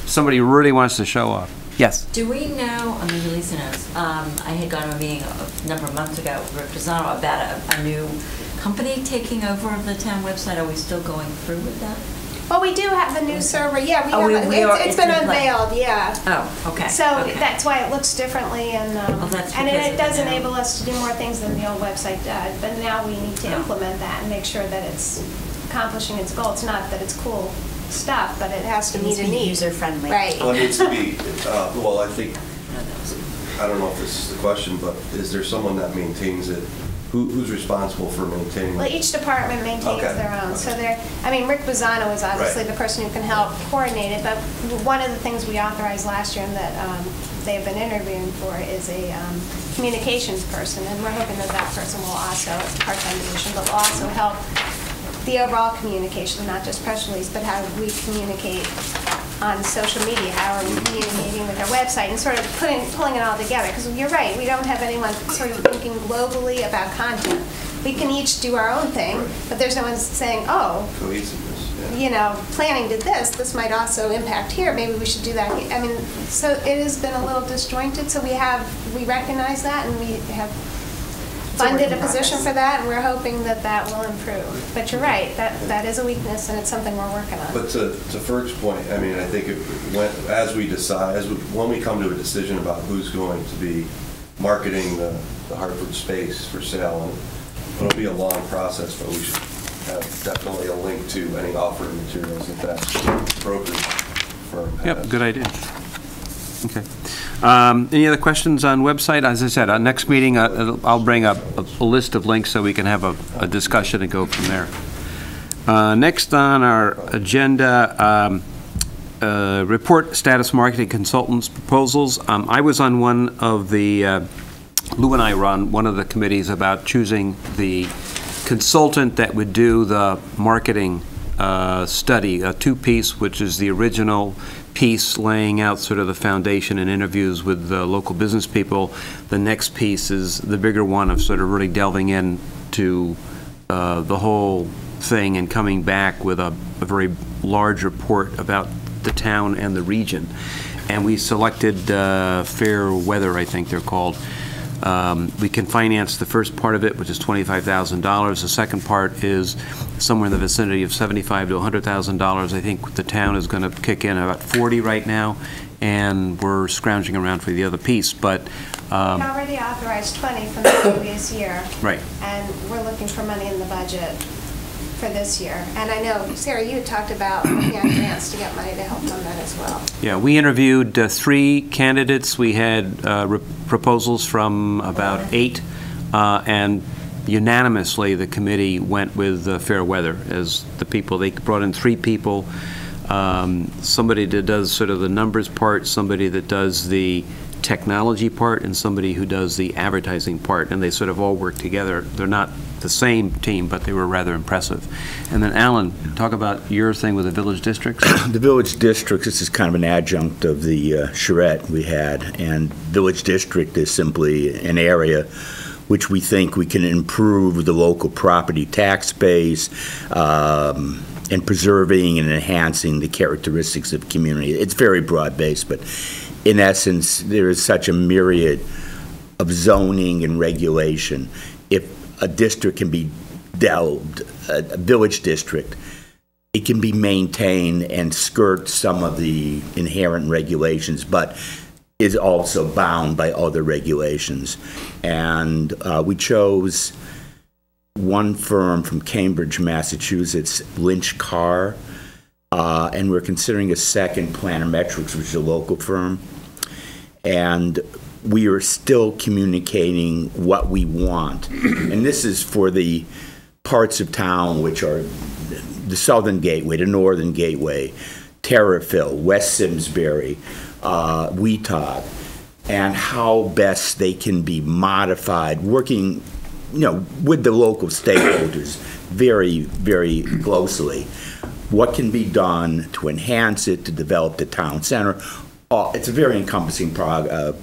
Somebody really wants to show off. Yes. Do we know, I mean, Lisa knows, I had gone to a meeting a number of months ago, Rick Pisano, about a new company taking over the town website. Are we still going through with that? Well, we do have the new server, yeah, Oh, we have, it's it's been in play. unveiled, yeah. Oh, okay. So okay. that's why it looks differently, and that's and because it of does the new- enable us to do more things than the old website does, but now we need to Oh. implement that and make sure that it's accomplishing its goal. It's not that it's cool stuff, but it has to It meet needs a to be need. user-friendly. Right. Well, it needs to be, well, I think, I don't know if this is the question, but is there someone that maintains it? Who's responsible for maintaining Well, it? each department maintains Okay. their own, so Rick Pisano is obviously Right. the person who can help coordinate it, but one of the things we authorized last year and that they have been interviewing for is a communications person, and we're hoping that that person will also, it's a part-time position, but will also help the overall communication, not just press release, but how we communicate on social media, how are we communicating with our website, and sort of pulling it all together. Because you're right, we don't have anyone sort of thinking globally about content. We can each do our own thing, but there's no one saying, oh, Cohesiveness, yeah. planning did this might also impact here, maybe we should do that. I mean, so it has been a little disjointed, so we recognize that, and we have funded a position for that, and we're hoping that that will improve. But you're right, that is a weakness, and it's something we're working on. But to Ferg's point, I mean, I think when we come to a decision about who's going to be marketing the Hartford space for sale, and it'll be a long process, but we should have definitely a link to any offering materials that brokerage firm has. Yep, good idea. Okay. Any other questions on website? As I said, our next meeting, I'll bring up a list of links so we can have a discussion and go from there. Next on our agenda, report status marketing consultants proposals. I was on one of the, Lou and I were on one of the committees about choosing the consultant that would do the marketing study, a two-piece, which is the original piece laying out sort of the foundation and interviews with the local business people. The next piece is the bigger one of sort of really delving into the whole thing and coming back with a very large report about the town and the region. And we selected Fair Weather, I think they're called. We can finance the first part of it, which is $25,000. The second part is somewhere in the vicinity of $75,000 to $100,000. I think the town is going to kick in about 40 right now, and we're scrounging around for the other piece, but. We already authorized 20 from the previous year. Right. And we're looking for money in the budget for this year. And I know, Sarah, you had talked about looking at grants to get money to help on that as well. Yeah, we interviewed 3 candidates. We had proposals from about 8, and unanimously the committee went with Fair Weather as the people. They brought in 3 people, somebody that does sort of the numbers part, somebody that does the technology part, and somebody who does the advertising part, and they sort of all work together. They're not the same team, but they were rather impressive. And then Alan, talk about your thing with the village districts. The village districts, this is kind of an adjunct of the charrette we had, and village district is simply an area which we think we can improve the local property tax base, and preserving and enhancing the characteristics of the community. It's very broad-based, but in essence, there is such a myriad of zoning and regulation. If a district can be delved, a village district, it can be maintained and skirt some of the inherent regulations, but is also bound by other regulations. And we chose one firm from Cambridge, Massachusetts, Lynch Carr, and we're considering a second, Planometrics, which is a local firm. And we are still communicating what we want. And this is for the parts of town which are the Southern Gateway, the Northern Gateway, Terriffill, West Simsbury, Weetop, and how best they can be modified, working, with the local stakeholders very, very closely. What can be done to enhance it, to develop the town center? It's a very encompassing project.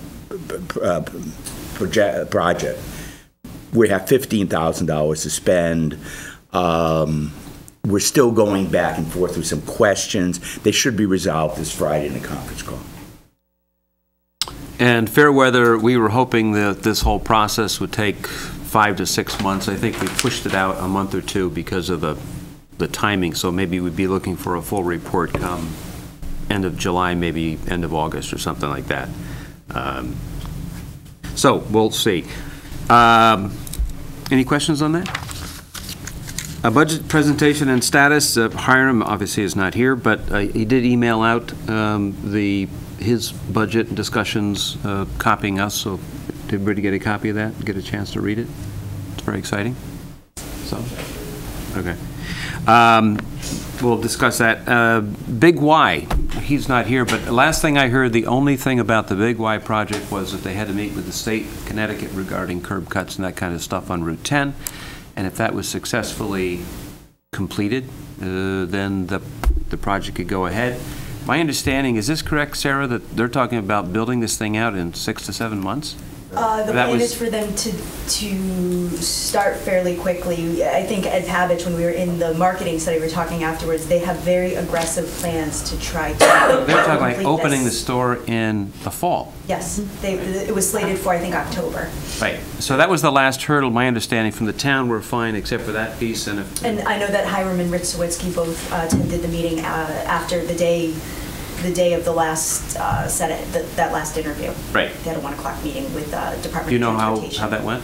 We have $15,000 to spend. We're still going back and forth with some questions. They should be resolved this Friday in a conference call. And Fairweather, we were hoping that this whole process would take 5 to 6 months. I think we pushed it out a month or 2 because of the timing, so maybe we'd be looking for a full report come end of July, maybe end of August or something like that. So we'll see. Any questions on that? A budget presentation and status. Hiram obviously is not here, but he did email out his budget discussions, copying us. So did everybody get a copy of that? Get a chance to read it? It's very exciting. So, okay. We'll discuss that. Big Y, he's not here, but the last thing I heard, the only thing about the Big Y project was that they had to meet with the state of Connecticut regarding curb cuts and that kind of stuff on Route 10. And if that was successfully completed, then the project could go ahead. My understanding, is this correct, Sarah, that they're talking about building this thing out in 6 to 7 months? The plan is for them to start fairly quickly. I think Ed Pavich, when we were in the marketing study, we were talking afterwards, they have very aggressive plans to try to They're talking like opening the store in the fall. Yes, it was slated for, I think, October. Right. So that was the last hurdle. My understanding from the town, we're fine except for that piece. And I know that Hiram and Rich Sawitsky both attended the meeting after the day of the last that last interview. Right. They had a 1 o'clock meeting with Department of Transportation. Do you know how that went?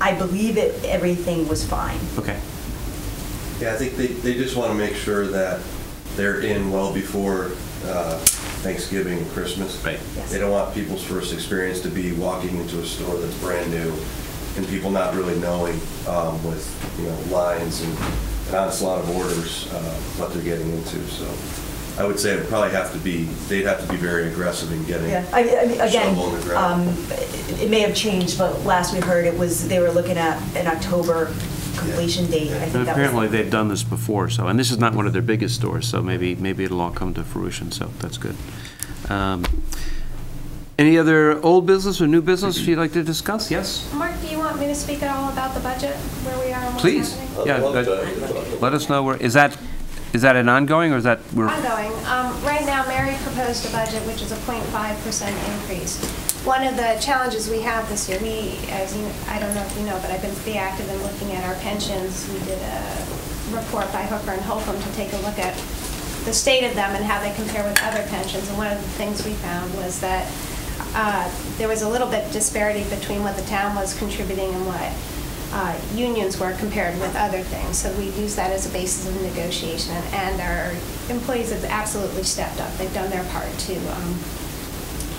I believe everything was fine. Okay. Yeah, I think they just want to make sure that they're in well before Thanksgiving and Christmas. Right. Yes. They don't want people's first experience to be walking into a store that's brand new and people not really knowing with lines and an onslaught of orders what they're getting into. So I would say they'd have to be very aggressive in getting again, shovel in the ground. it may have changed, but last we heard they were looking at an October completion date. I think apparently they've done this before, and this is not one of their biggest stores, so maybe it'll all come to fruition, so that's good. Any other old business or new business you'd like to discuss? Yes? Mark, do you want me to speak at all about the budget, where we are and what's Please. happening? Yeah, let us know where, is that an ongoing, or is that? Ongoing. Right now, Mary proposed a budget which is a 0.5% increase. One of the challenges we have this year, I don't know if you know, but I've been pretty active in looking at our pensions. We did a report by Hooker and Holcomb to take a look at the state of them and how they compare with other pensions. And one of the things we found was that there was a little bit disparity between what the town was contributing and what unions were compared with other things. So we use that as a basis of negotiation, and our employees have absolutely stepped up. They've done their part to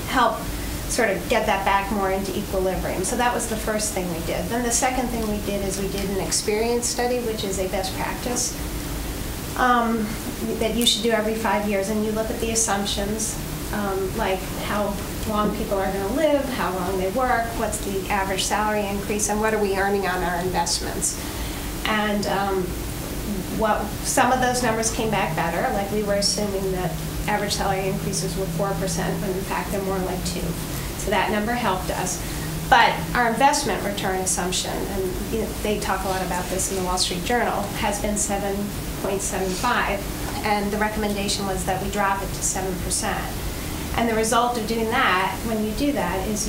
help sort of get that back more into equilibrium. So that was the first thing we did. Then the second thing we did is we did an experience study, which is a best practice that you should do every 5 years, and you look at the assumptions, like how long people are going to live, how long they work, what's the average salary increase, and what are we earning on our investments. And some of those numbers came back better, like we were assuming that average salary increases were 4%, when in fact they're more like 2%. So that number helped us. But our investment return assumption, and they talk a lot about this in the Wall Street Journal, has been 7.75, and the recommendation was that we drop it to 7%. And the result of doing that, when you do that, is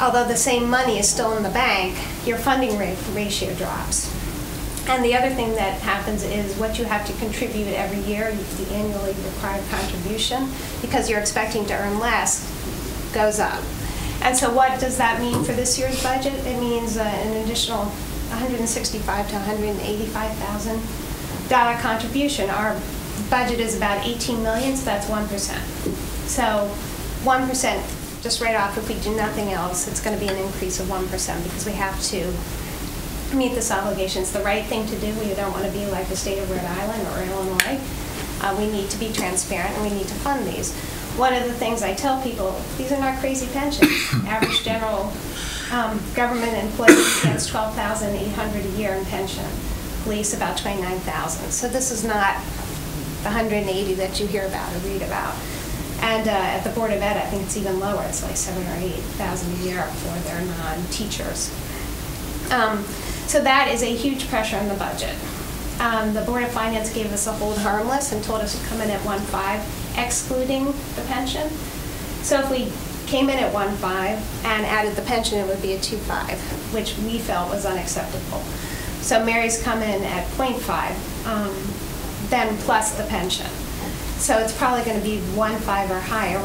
although the same money is still in the bank, your funding ratio drops. And the other thing that happens is what you have to contribute every year, the annually required contribution, because you're expecting to earn less, goes up. And so what does that mean for this year's budget? It means an additional $165,000 to $185,000 contribution. Our budget is about $18 million, so that's 1%. So 1%, just right off, if we do nothing else, it's going to be an increase of 1% because we have to meet this obligation. It's the right thing to do. We don't want to be like the state of Rhode Island or Illinois. We need to be transparent, and we need to fund these. One of the things I tell people, these are not crazy pensions. Average general government employee gets $12,800 a year in pension. Police about $29,000. So this is not the $180 that you hear about or read about. And at the Board of Ed, I think it's even lower. It's like $7,000 or $8,000 a year for their non-teachers. So that is a huge pressure on the budget. The Board of Finance gave us a hold harmless and told us to come in at 1.5, excluding the pension. So if we came in at 1.5 and added the pension, it would be a 2.5, which we felt was unacceptable. So Mary's come in at 0.5, then plus the pension. So it's probably going to be 1.5 or higher.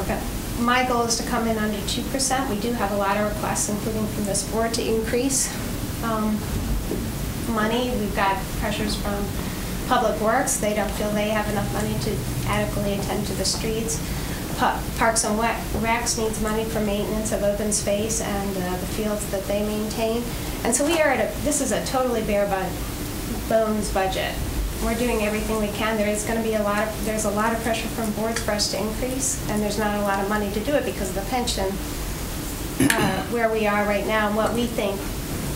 My goal is to come in under 2%. We do have a lot of requests, including from this board, to increase money. We've got pressures from Public Works. They don't feel they have enough money to adequately attend to the streets. Parks and Recs needs money for maintenance of open space and the fields that they maintain. And so we are this is a totally bare bones budget. We're doing everything we can. There's a lot of pressure from boards for us to increase, and there's not a lot of money to do it because of the pension where we are right now and what we think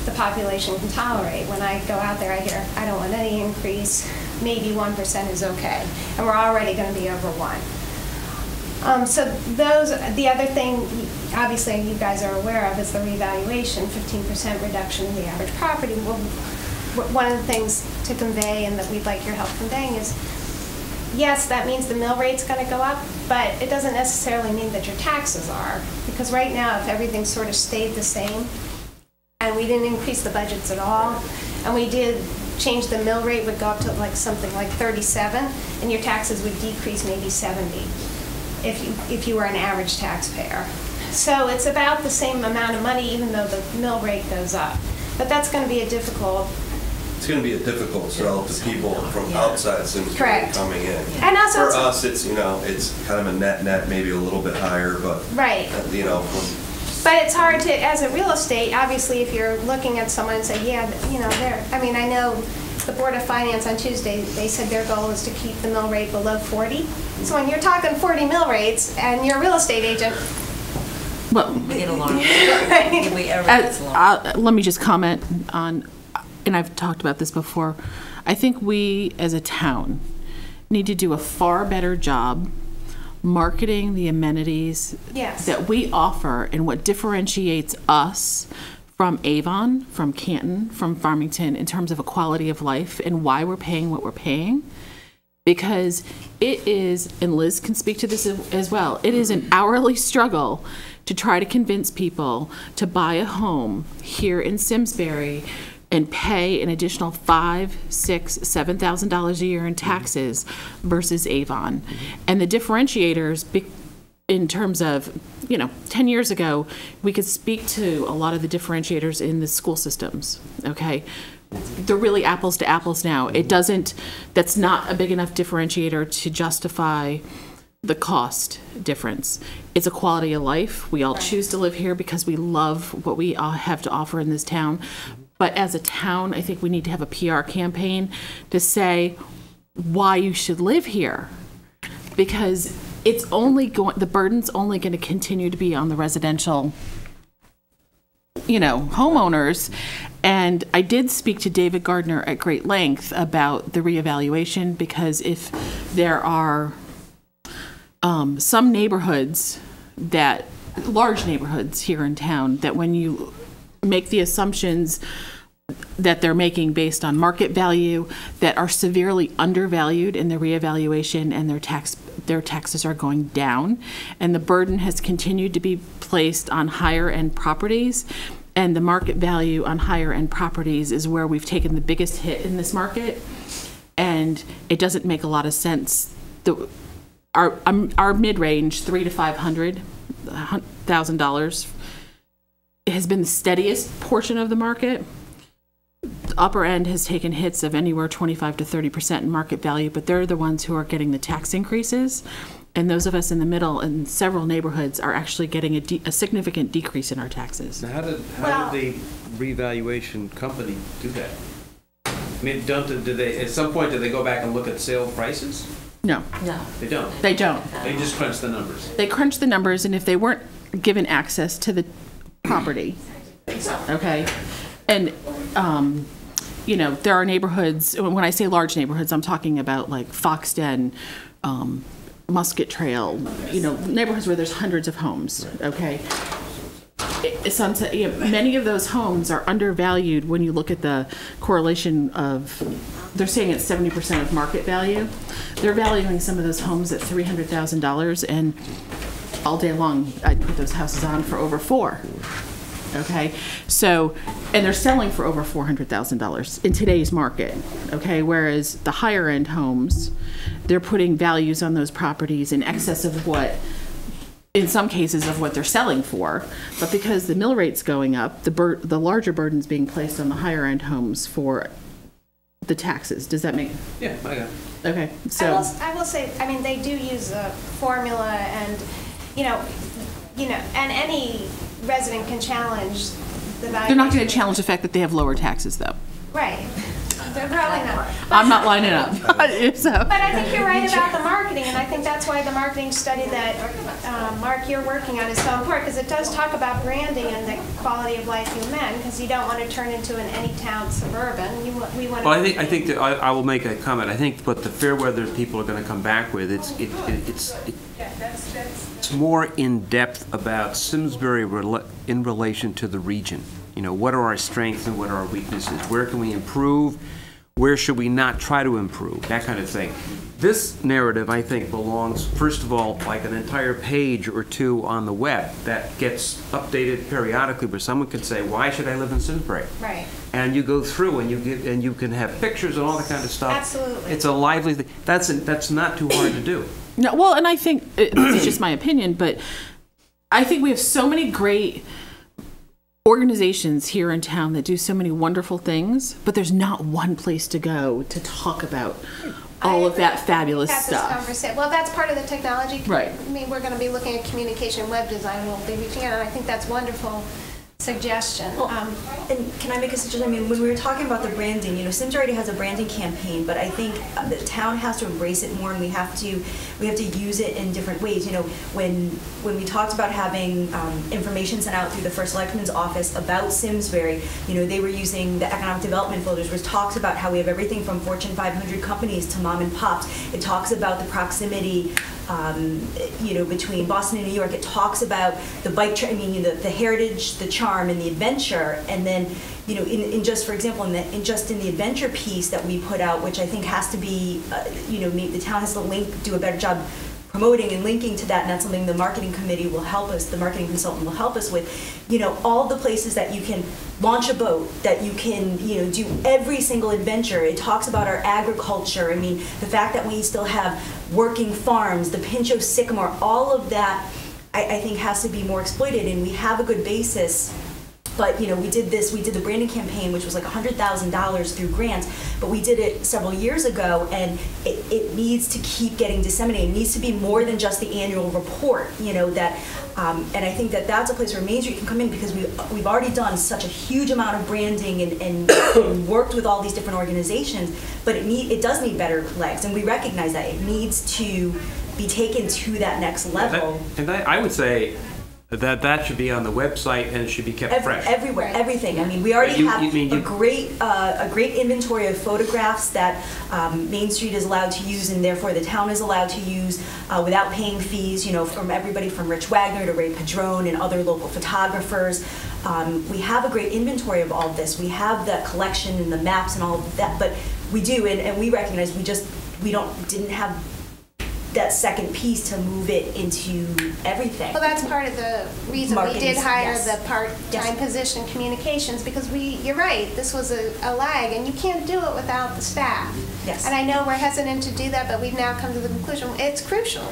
the population can tolerate. When I go out there, I hear, I don't want any increase, maybe 1% is okay, and we're already going to be over 1. So the other thing, obviously you guys are aware of, is the revaluation, 15% reduction in the average property. Well, one of the things to convey and that we'd like your help conveying is, yes, that means the mill rate's going to go up, but it doesn't necessarily mean that your taxes are, because right now if everything sort of stayed the same and we didn't increase the budgets at all, and we did change the mill rate, would go up to like something like 37, and your taxes would decrease maybe 70 if you were an average taxpayer. So it's about the same amount of money even though the mill rate goes up. But that's going to be a difficult... It's going to be a difficult sell to people from outside Simsbury coming in. And also for us, it's it's kind of a net, maybe a little bit higher, but right. But it's hard to, as a real estate, obviously, if you're looking at someone and say, yeah, I know the Board of Finance on Tuesday, they said their goal is to keep the mill rate below 40. So when you're talking 40 mill rates and you're a real estate agent, well, we get along. Let me just comment on, and I've talked about this before, I think we as a town need to do a far better job marketing the amenities that we offer and what differentiates us from Avon, from Canton, from Farmington in terms of a quality of life and why we're paying what we're paying. Because it is, and Liz can speak to this as well, it is an hourly struggle to try to convince people to buy a home here in Simsbury and pay an additional $5,000, $6,000, $7,000 a year in taxes versus Avon. And the differentiators, in terms of, 10 years ago, we could speak to a lot of the differentiators in the school systems, okay? They're really apples to apples now. That's not a big enough differentiator to justify the cost difference. It's a quality of life. We all choose to live here because we love what we have to offer in this town. But as a town, I think we need to have a PR campaign to say why you should live here. Because the burden's only going to continue to be on the residential, homeowners. And I did speak to David Gardner at great length about the reevaluation, because if there are some neighborhoods large neighborhoods here in town, that when you make the assumptions that they're making based on market value, that are severely undervalued in the reevaluation, and their taxes are going down, and the burden has continued to be placed on higher end properties, and the market value on higher end properties is where we've taken the biggest hit in this market, and it doesn't make a lot of sense. Our mid-range, $300,000 to $500,000, has been the steadiest portion of the market. The upper end has taken hits of anywhere 25 to 30% in market value, but they're the ones who are getting the tax increases. And those of us in the middle in several neighborhoods are actually getting a significant decrease in our taxes. Now, how did the revaluation company do that? I mean, at some point, do they go back and look at sale prices? No. They don't? They don't. They just crunch the numbers? They crunch the numbers, and if they weren't given access to the property, okay, and, there are neighborhoods, when I say large neighborhoods, I'm talking about like Foxden, Musket Trail, neighborhoods where there's hundreds of homes, okay? Many of those homes are undervalued when you look at the correlation of, they're saying it's 70% of market value. They're valuing some of those homes at $300,000, and all day long, I'd put those houses on for over $4,000. Okay, so, and they're selling for over $400,000 in today's market, okay, whereas the higher end homes, they're putting values on those properties in excess of what, in some cases, of what they're selling for, but because the mill rate's going up, the larger burden's being placed on the higher end homes for the taxes. Does that make? Yeah, I got it. Okay, so. I will say, they do use a formula, and, and any resident can challenge the value. They're not going to challenge the fact that they have lower taxes, though. Right. They're probably not. I'm not lining up. So. But I think you're right about the marketing, and I think that's why the marketing study that, Mark, you're working on is so important, because it does talk about branding and the quality of life you meant, because you don't want to turn into an any-town suburban. We want to. Well, I think that I will make a comment. I think what the Fairweather people are going to come back with, it's more in depth about Simsbury in relation to the region. What are our strengths and what are our weaknesses? Where can we improve? Where should we not try to improve? That kind of thing. This narrative, I think, belongs, first of all, like an entire page or two on the web that gets updated periodically, where someone can say, "Why should I live in Simsbury?" Right. And you go through and you can have pictures and all that kind of stuff. Absolutely. It's a lively thing. That's not too hard to do. No, well, and I think this is just my opinion, but I think we have so many great organizations here in town that do so many wonderful things, but there's not one place to go to talk about all of that fabulous stuff. Well, that's part of the technology. Right. We're going to be looking at communication web design. We'll be reaching out, and I think that's wonderful suggestion. Well, and can I make a suggestion? When we were talking about the branding, Simsbury already has a branding campaign, but I think the town has to embrace it more, and we have to use it in different ways. When we talked about having information sent out through the First Selectman's office about Simsbury, they were using the economic development folders, which talks about how we have everything from Fortune 500 companies to mom and pops. It talks about the proximity between Boston and New York. It talks about the bike, the heritage, the charm, and the adventure. And then, in just, for example, in the adventure piece that we put out, which I think has to be, the town has to do a better job promoting and linking to that, and that's something the marketing committee will help us, the marketing consultant will help us with, you know, all the places that you can launch a boat, that you can, you know, do every single adventure. It talks about our agriculture. I mean, the fact that we still have working farms, the Pincho Sycamore, all of that, I think has to be more exploited, and we have a good basis. But, you know, we did the branding campaign, which was like $100,000 through grants, but we did it several years ago, and it needs to keep getting disseminated. It needs to be more than just the annual report, you know, that, and I think that that's a place where Main Street can come in, because we've already done such a huge amount of branding and worked with all these different organizations, but it does need better legs, and we recognize that. It needs to be taken to that next level. I would say that should be on the website, and it should be kept fresh. Everywhere, everything. I mean, we already have a great inventory of photographs that Main Street is allowed to use, and therefore the town is allowed to use without paying fees, you know, from everybody from Rich Wagner to Ray Padron and other local photographers. We have a great inventory of all of this. We have the collection and the maps and all of that, but we do, and we recognize we didn't have that second piece to move it into everything. Well, that's part of the reason we did hire the part-time Yes. position communications, because you're right, this was a lag, and you can't do it without the staff. Yes. And I know we're hesitant to do that, but we've now come to the conclusion, it's crucial.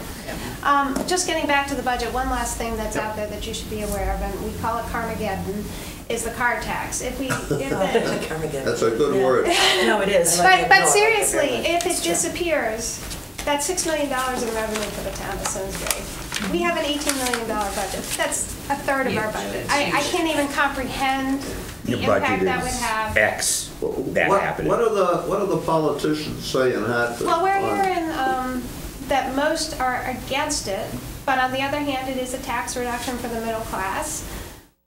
Just getting back to the budget, one last thing that's out there that you should be aware of, and we call it Carmageddon, is the car tax. That's That's a good word. No, it is. But seriously, if it disappears, that's $6 million in revenue for the town of Simsbury. We have an $18 million budget. That's a third of our budget. I can't even comprehend the Your impact budget that would is have. X, that happened. What are the politicians saying in Hartford? Well, we're hearing that most are against it, but on the other hand, it is a tax reduction for the middle class.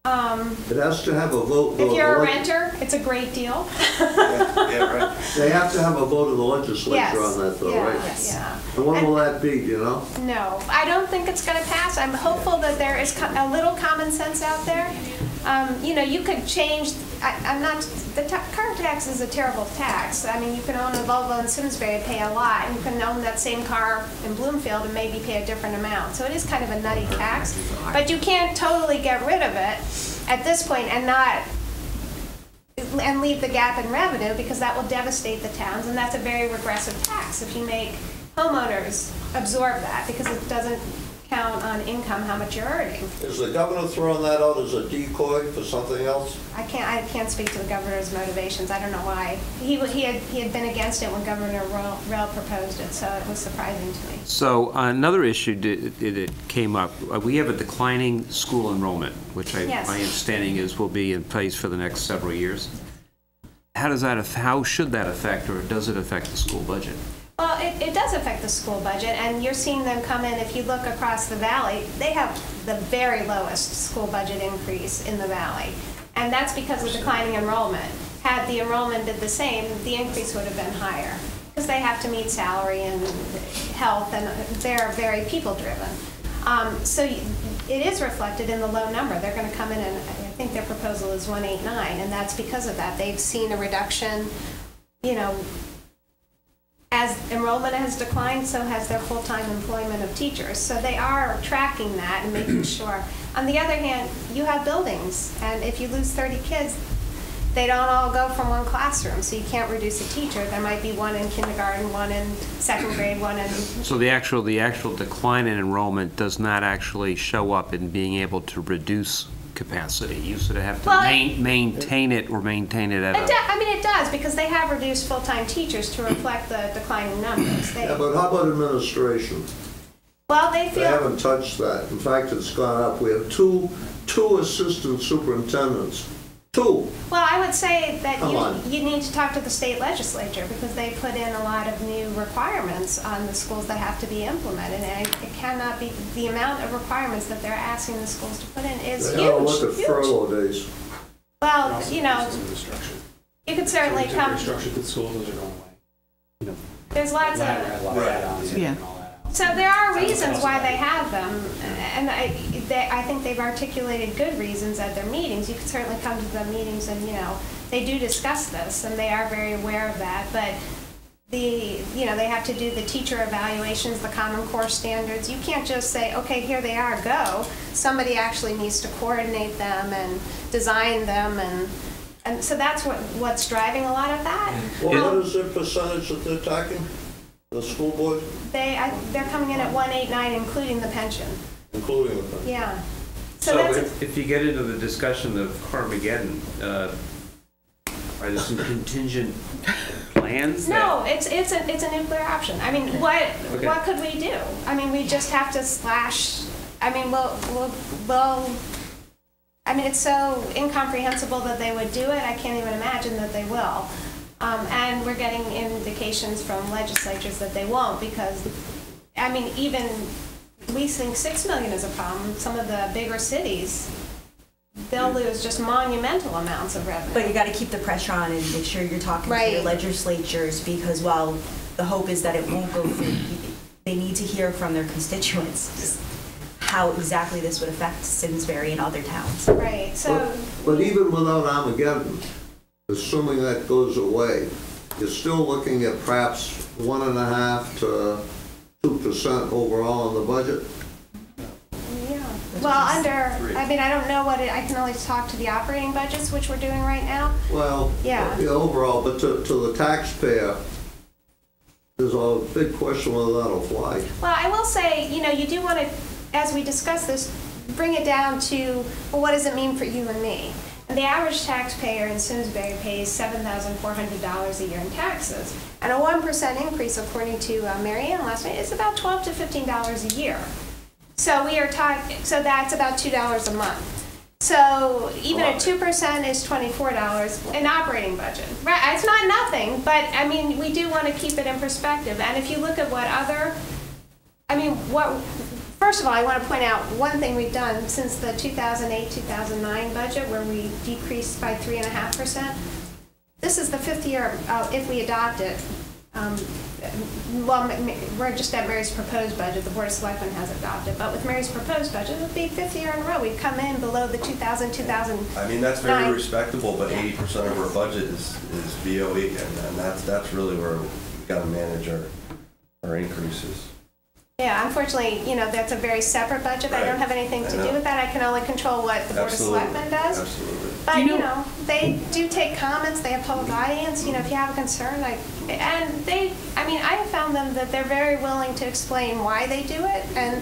It has to have a vote. If you're a renter, it's a great deal. Yeah, right. They have to have a vote of the legislature Yes. on that, though, Yeah, right? yeah. And when will that be, do you know? No, I don't think it's going to pass. I'm hopeful that there is a little common sense out there. You know, you could change, car tax is a terrible tax. I mean, you can own a Volvo in Simsbury and pay a lot, and you can own that same car in Bloomfield and maybe pay a different amount. So it is kind of a nutty tax, but you can't totally get rid of it at this point and leave the gap in revenue, because that will devastate the towns, and that's a very regressive tax if you make homeowners absorb that, because it doesn't count on income how much you're earning. Is the governor throwing that out as a decoy for something else? I can't speak to the governor's motivations. I don't know why. He had been against it when Governor Rell proposed it, so it was surprising to me. So another issue that came up, we have a declining school enrollment, which Yes. my understanding is will be in place for the next several years. How should that affect, or does it affect the school budget? Well, it does affect the school budget, and you're seeing them come in. If you look across the valley, they have the very lowest school budget increase in the valley, and that's because of declining enrollment. Had the enrollment been the same, the increase would have been higher, because they have to meet salary and health, and they're very people-driven. So it is reflected in the low number. They're going to come in, and I think their proposal is 189, and that's because of that. They've seen a reduction, you know. As enrollment has declined, so has their full-time employment of teachers. So they are tracking that and making sure. On the other hand, you have buildings, and if you lose 30 kids, they don't all go from one classroom, so you can't reduce a teacher. There might be one in kindergarten, one in second grade, one in... So the actual decline in enrollment does not actually show up in being able to reduce capacity. You sort of have to maintain it at a... I mean, it does, because they have reduced full-time teachers to reflect the declining numbers. Yeah, but how about administration? Well, they They haven't touched that. In fact, it's gone up. We have two assistant superintendents. Two. Well, I would say that Come on. you need to talk to the state legislature, because they put in a lot of new requirements on the schools that have to be implemented, and it cannot be, the amount of requirements that they're asking the schools to put in is They huge. ought to look at furlough days. Well, you know, you could certainly come, Restructure the schools, those are going away. there's lots of, Yeah. so there are reasons why they have them, and I think they've articulated good reasons at their meetings. You could certainly come to the meetings and, you know, they do discuss this, and they are very aware of that, but they have to do the teacher evaluations, the Common Core standards. You can't just say, okay, here they are, go. Somebody actually needs to coordinate them and design them, and so that's what's driving a lot of that. Well, what is the percentage that they're talking? The school board? They're coming in at 189, including the pension. Including the pension? Yeah. So that's if you get into the discussion of Carmageddon, are there some contingent plans? No, it's a nuclear option. I mean, what could we do? I mean, we just have to slash. I mean, we'll I mean, it's so incomprehensible that they would do it. I can't even imagine that they will. And we're getting indications from legislatures that they won't, because, I mean, even we think 6 million is a problem. Some of the bigger cities, they'll lose just monumental amounts of revenue. But you got to keep the pressure on and make sure you're talking to your legislatures, because while the hope is that it won't go through, they need to hear from their constituents how exactly this would affect Simsbury and other towns. Right. So, but even without Armageddon, assuming that goes away, you're still looking at perhaps 1.5% to 2% overall in the budget. yeah. Well, I mean, I don't know I can only talk to the operating budgets, which we're doing right now. Well, yeah, overall, but to the taxpayer, there's a big question whether that'll fly. Well, I will say, you do want to, as we discuss this, bring it down to, well, what does it mean for you and me? And the average taxpayer in Simsbury pays $7,400 a year in taxes. And a 1% increase, according to Mary Ann last night, is about $12 to $15 a year. So we are talking, so that's about $2 a month. So even at 2% is $24 in operating budget. Right? It's not nothing, but I mean, we do want to keep it in perspective. And if you look at first of all, I want to point out one thing we've done since the 2008-2009 budget, where we decreased by 3.5%. This is the 5th year, if we adopt it. Well, we're just at Mary's proposed budget. The Board of Selectmen has adopted, but with Mary's proposed budget, it would be 5th year in a row. We've come in below the 2009. I mean, that's very respectable, but 80% of our budget is BOE, and that's really where we've got to manage our increases. Yeah, unfortunately, that's a very separate budget. Right. I don't have anything to do with that. I can only control what the Board of Selectmen does. Absolutely. But, they do take comments. They have public audience. If you have a concern, I have found them that they're very willing to explain why they do it, and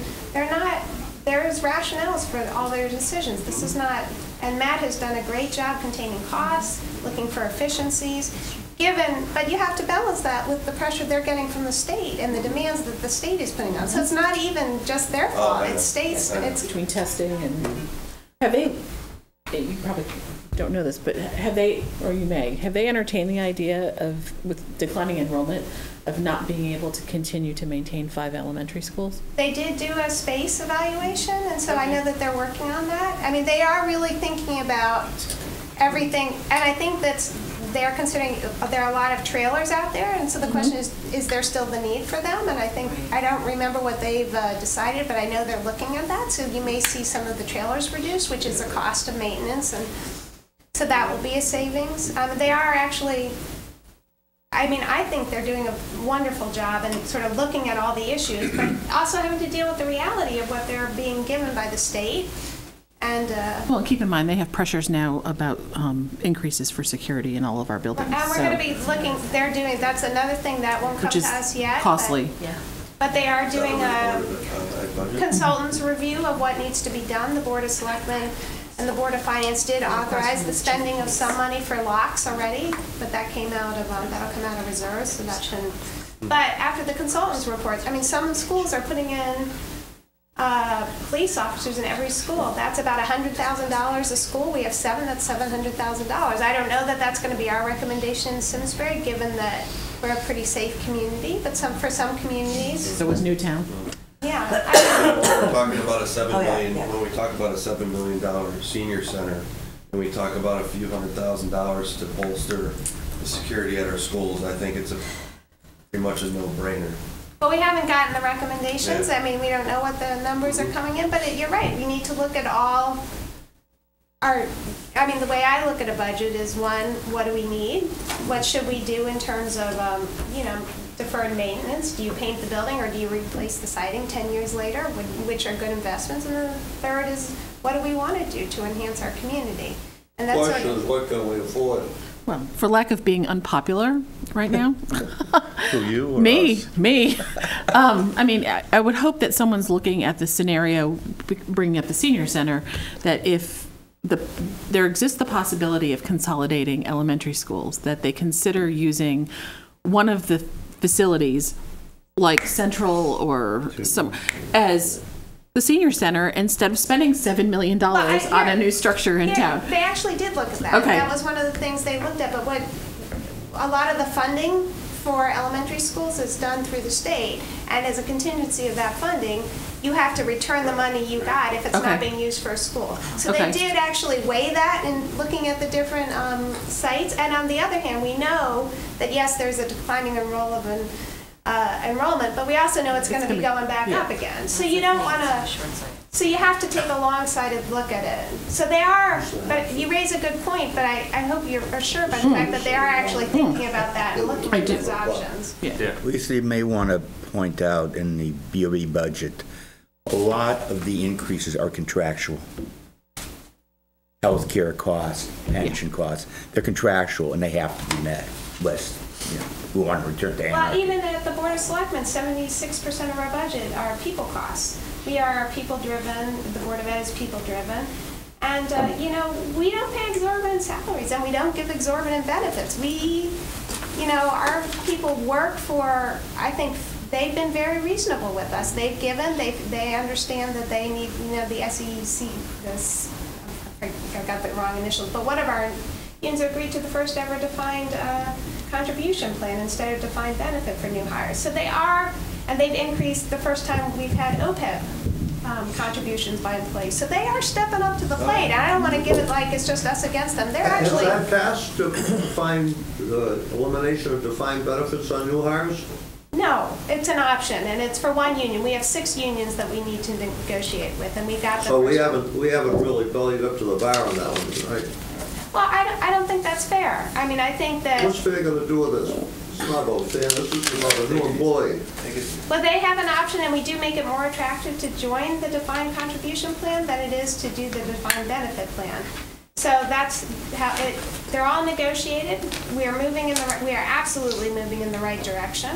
there's rationales for all their decisions. This is not, and Matt has done a great job containing costs, looking for efficiencies. But you have to balance that with the pressure they're getting from the state and the demands that the state is putting on. So it's not even just their fault. It's states. It's between testing and have they? You probably don't know this, but have they, or you may, have they entertained the idea of, with declining enrollment, of not being able to continue to maintain 5 elementary schools? They did do a space evaluation, and so I know that they're working on that. I mean, they are really thinking about everything, and I think they're considering, there are a lot of trailers out there, and so the question is there still the need for them? And I don't remember what they've decided, but I know they're looking at that, so you may see some of the trailers reduced, which is the cost of maintenance, and so that will be a savings. They are actually, I think they're doing a wonderful job in sort of looking at all the issues, but also having to deal with the reality of what they're being given by the state. And well, keep in mind, they have pressures now about increases for security in all of our buildings. And we're going to be looking, that's another thing that won't come to us yet. Costly. But they are doing a consultant's review of what needs to be done. The Board of Selectmen and the Board of Finance did authorize the spending of some money for locks already, but that came out of, that'll come out of reserves, so that shouldn't. But after the consultant's report, some schools are putting in police officers in every school. That's about $100,000 a school. We have 7, that's $700,000. I don't know that that's going to be our recommendation in Simsbury, given that we're a pretty safe community, but for some communities. So was Newtown? Yeah. We're talking about a $7 million, when we talk about a $7 million senior center, and we talk about a few $100,000 to bolster the security at our schools, I think it's pretty much a no-brainer. But we haven't gotten the recommendations. We don't know what the numbers are coming in, but you're right. We need to look at all the way I look at a budget is, one, what do we need? What should we do in terms of, deferred maintenance? Do you paint the building or do you replace the siding 10 years later, which are good investments? And the third is, what do we want to do to enhance our community? And that's Question is, what can we afford? Well, for lack of being unpopular right now. To you or Me. us? I mean, I would hope that someone's looking at the scenario, bringing up the senior center, that if there exists the possibility of consolidating elementary schools, that they consider using one of the facilities, like Central or some, as the senior center, instead of spending $7 million on a new structure in town. They actually did look at that. Okay. That was one of the things they looked at. But what a lot of the funding for elementary schools is done through the state, and as a contingency of that funding, you have to return the money you got if it's not being used for a school. So they did actually weigh that in looking at the different sites. And on the other hand, we know that yes, there's a declining enrollment, but we also know it's going to be going back up again. So you don't want to. So you have to take a long-sighted look at it. So they are, but you raise a good point, but I hope you're sure about the fact that they are actually thinking about that and looking at those options. Lisa, you may want to point out in the BOE budget, a lot of the increases are contractual. Healthcare costs, pension costs, they're contractual and they have to be met. Less, we want to return to anarchy. Well, even at the Board of Selectmen, 76% of our budget are people costs. We are people-driven, the Board of Ed is people-driven, and, we don't pay exorbitant salaries, and we don't give exorbitant benefits. Our people work for, I think, they've been very reasonable with us. They've given, they understand that they need, the SEC, I got the wrong initials, but one of our unions agreed to the first ever defined contribution plan instead of defined benefit for new hires. So they are, and they've increased the first time we've had OPEB contributions by employees. So they are stepping up to the plate. I don't want to give it like it's just us against them. They're actually... Has that passed to find elimination of defined benefits on new hires? No, it's an option, and it's for one union. We have 6 unions that we need to negotiate with, and we got the So we haven't really bellied up to the bar on that one, right? Well, I don't think that's fair. I mean, I think that... What's fair going to do with this? It's not about fairness, this is about a new employee. Well, they have an option, and we do make it more attractive to join the defined contribution plan than it is to do the defined benefit plan. So that's how they're all negotiated. We are absolutely moving in the right direction.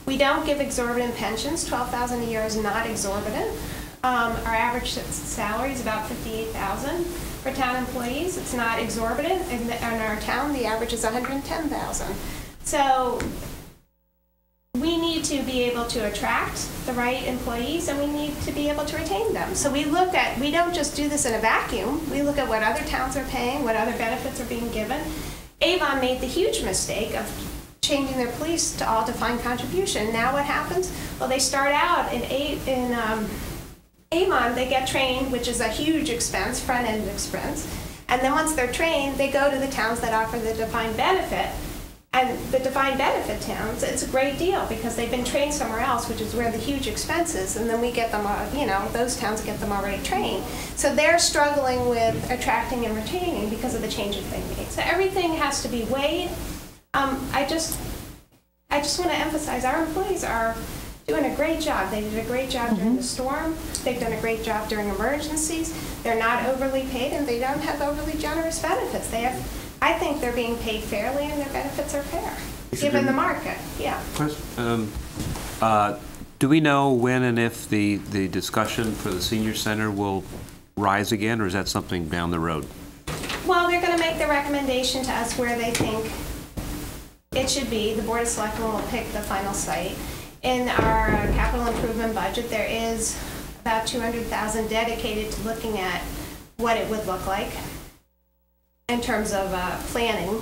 We don't give exorbitant pensions. $12,000 a year is not exorbitant. Our average salary is about $58,000 for town employees. It's not exorbitant. In our town, the average is $110,000. So we need to be able to attract the right employees, and we need to be able to retain them. So we don't just do this in a vacuum. We look at what other towns are paying, what other benefits are being given. Avon made the huge mistake of changing their police to all defined contribution. Now what happens? Well, they start out in Avon, they get trained, which is a huge expense, front-end expense. And then once they're trained, they go to the towns that offer the defined benefit. And the defined benefit towns, it's a great deal because they've been trained somewhere else, which is where the huge expense is, and then we get them, those towns get them already trained. So they're struggling with attracting and retaining because of the changes they made. So everything has to be weighed. I just want to emphasize our employees are doing a great job. They did a great job during the storm. They've done a great job during emergencies. They're not overly paid, and they don't have overly generous benefits. I think they're being paid fairly, and their benefits are fair, given the market. Yeah. Do we know when and if the discussion for the senior center will rise again, or is that something down the road? Well, they're going to make the recommendation to us where they think it should be. The Board of Selectmen will pick the final site. In our capital improvement budget, there is about $200,000 dedicated to looking at what it would look like in terms of planning.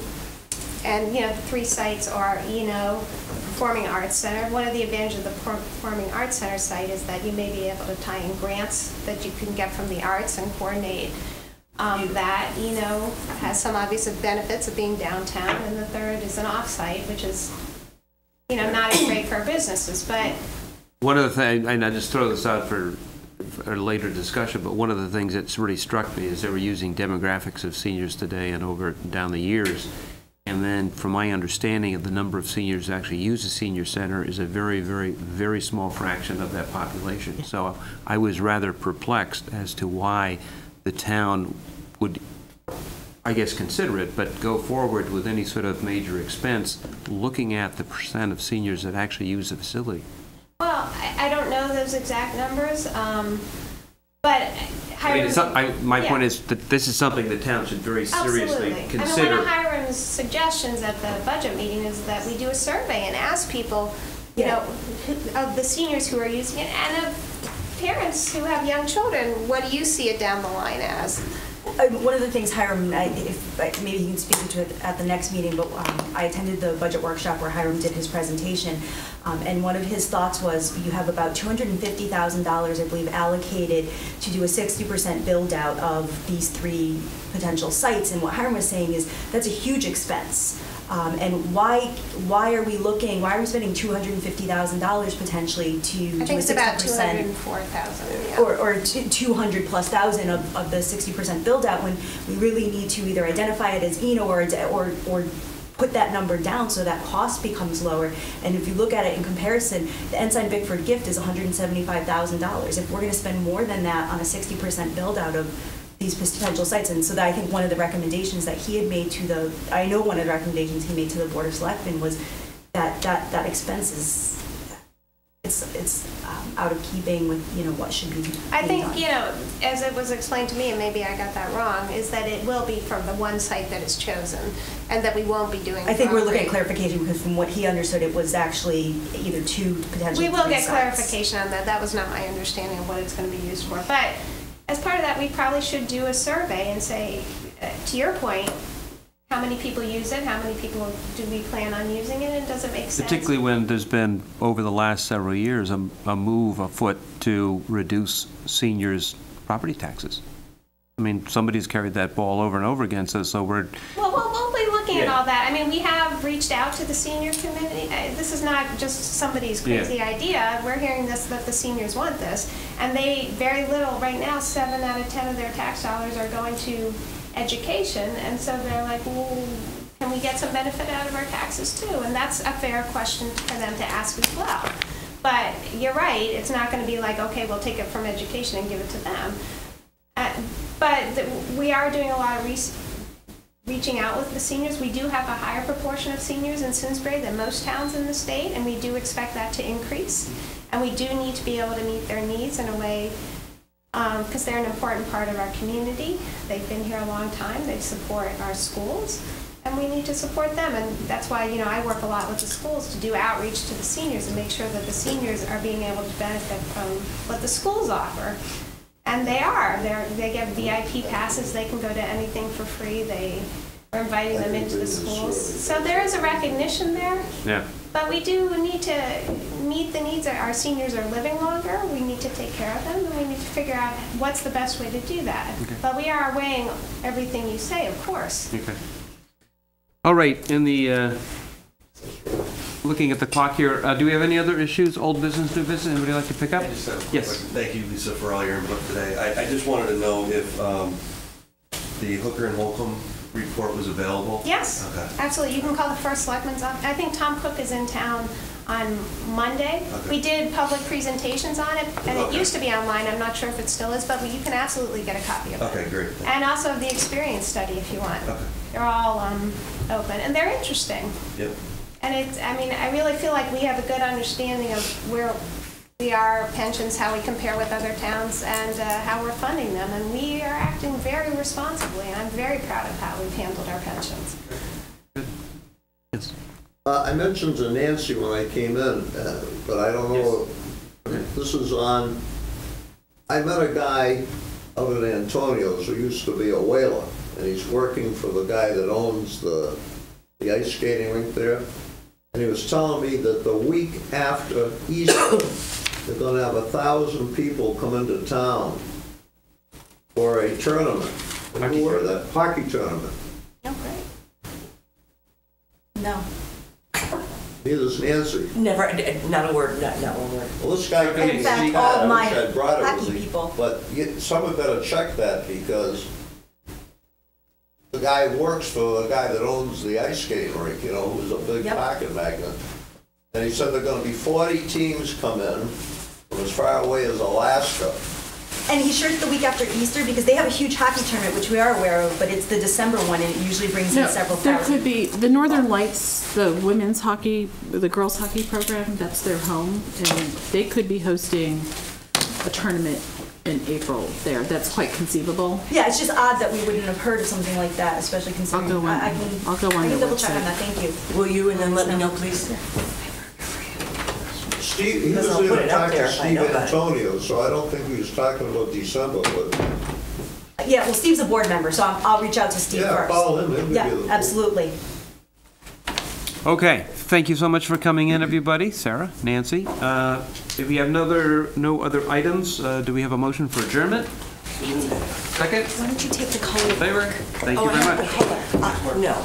And, the 3 sites are, Performing Arts Center. One of the advantages of the Performing Arts Center site is that you may be able to tie in grants that you can get from the arts and coordinate that, has some obvious benefits of being downtown. And the third is an off-site, which is, not as great for our businesses, but... One of the things, and I just throw this out for a later discussion, but one of the things that's really struck me is they were using demographics of seniors today and over down the years. And then, from my understanding of the number of seniors who actually use a senior center is a very, very, very small fraction of that population. So I was rather perplexed as to why the town would, I guess, consider it, but go forward with any sort of major expense, looking at the percent of seniors that actually use the facility. Well, I don't know those exact numbers, but I mean, my point is that this is something the town should very seriously absolutely. consider. I mean, one of Hiram's suggestions at the budget meeting is that we do a survey and ask people, you know, of the seniors who are using it and of parents who have young children, what do you see it down the line as? One of the things Hiram, maybe you can speak to it at the next meeting, but I attended the budget workshop where Hiram did his presentation, and one of his thoughts was you have about $250,000, I believe, allocated to do a 60% build out of these 3 potential sites, and what Hiram was saying is that's a huge expense. And why are we spending $250,000 potentially to do a 60%? I think it's about $204,000. Yeah. Or 200 plus thousand of the 60% build out, when we really need to either identify it as or put that number down so that cost becomes lower. And if you look at it in comparison, the Ensign Bickford gift is $175,000. If we're going to spend more than that on a 60% build out of these potential sites, and so that I think one of the recommendations that he had made to the, I know one of the recommendations he made to the Board of Selectmen was that expense is, it's out of keeping with, you know, what should be I think, done. you know, as it was explained to me, and maybe I got that wrong, is that it will be from the one site that is chosen, and that we won't be doing. I think we're looking at clarification, because from what he understood, it was actually either 2 potentially. We will 3 get sites. clarification on that. That was not my understanding of what it's going to be used for. But as part of that, we probably should do a survey and say, to your point, how many people use it? How many people do we plan on using it? And does it make sense? Particularly when there's been, over the last several years, a move afoot to reduce seniors' property taxes. I mean, somebody's carried that ball over and over again, so we're... Well, we'll be looking at all that. I mean, we have reached out to the senior community. This is not just somebody's crazy idea. We're hearing this, that the seniors want this. And they, very little, right now, 7 out of 10 of their tax dollars are going to education. And so they're like, well, can we get some benefit out of our taxes too? And that's a fair question for them to ask as well. But you're right, it's not going to be like, okay, we'll take it from education and give it to them. But we are doing a lot of reaching out with the seniors. We do have a higher proportion of seniors in Simsbury than most towns in the state, and we do expect that to increase. And we do need to be able to meet their needs in a way, because they're an important part of our community. They've been here a long time. They support our schools, and we need to support them. And that's why, you know, I work a lot with the schools to do outreach to the seniors and make sure that the seniors are being able to benefit from what the schools offer. And they are. They get VIP passes. They can go to anything for free. They are inviting them into the schools. So there is a recognition there. Yeah. But we do need to meet the needs. Our seniors are living longer. We need to take care of them, and we need to figure out what's the best way to do that. Okay. But we are weighing everything you say, of course. Okay. All right, in the, looking at the clock here, do we have any other issues, old business, new business, anybody like to pick up? I just have a quick Yes. question. Thank you, Lisa, for all your input today. I just wanted to know if the Hooker and Holcomb report was available. Yes, Okay. absolutely. You can call the first selectman's office. I think Tom Cook is in town on Monday. Okay. We did public presentations on it, and it Okay. used to be online. I'm not sure if it still is, but you can absolutely get a copy of it. Okay, great. And also the experience study if you want. Okay. They're all open, and they're interesting. Yep. And I mean, I really feel like we have a good understanding of where we are, pensions, how we compare with other towns, and how we're funding them. And we are acting very responsibly, and I'm very proud of how we've handled our pensions. Yes. I mentioned to Nancy when I came in, but I don't know, this is on, I met a guy out at Antonio's who used to be a whaler, and he's working for the guy that owns the ice skating rink there. And he was telling me that the week after Easter, they're going to have 1,000 people come into town for a tournament. Have you heard of that? Hockey tournament. Oh, great. No. Neither is Nancy. Never, not a word, not one word. Well, this guy came In to fact, see all that, of I my wish I'd brought it hockey with me. people. But someone better check that, because the guy works for the guy that owns the ice skating rink, you know, who's a big Yep. pocket magnet. And he said there are gonna be 40 teams come in from as far away as Alaska. And he shares the week after Easter because they have a huge hockey tournament, which we are aware of, but it's the December one, and it usually brings in No, several there thousand. could be, the Northern Lights, the women's hockey, the girls' hockey program, that's their home, and they could be hosting a tournament in April there. That's quite conceivable. Yeah, it's just odd that we wouldn't have heard of something like that, especially considering. I'll go on- I I'll go on I can their double check website. on that, thank you. Will you, and then let me know, please? Steve, he Because was I'll in put to it up talk there to if I Steve know about it. Antonio, so I don't think he was talking about December, but Yeah, well, Steve's a board member, so I'll reach out to Steve yeah, first. follow him. He'll give Yeah, you the- absolutely. Okay, thank you so much for coming in, everybody. Sarah, Nancy. If we have no other items, do we have a motion for adjournment? Second? Why don't you take the color? Favor? Thank Oh, you I very have much. the color. No,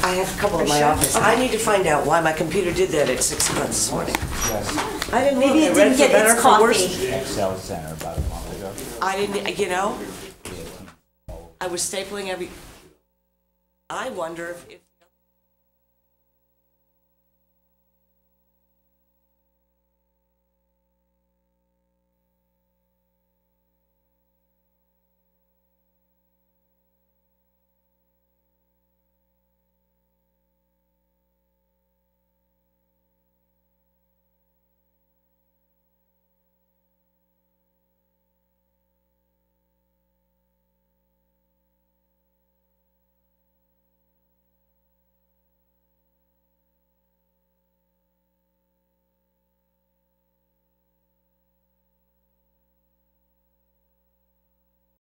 I have a couple in my office. I need to find out why my computer did that at 6 o'clock this morning. I didn't look. Maybe I it read didn't get better its for worse. coffee. Excel Center about a month ago. I didn't, you know, I was stapling every, I wonder if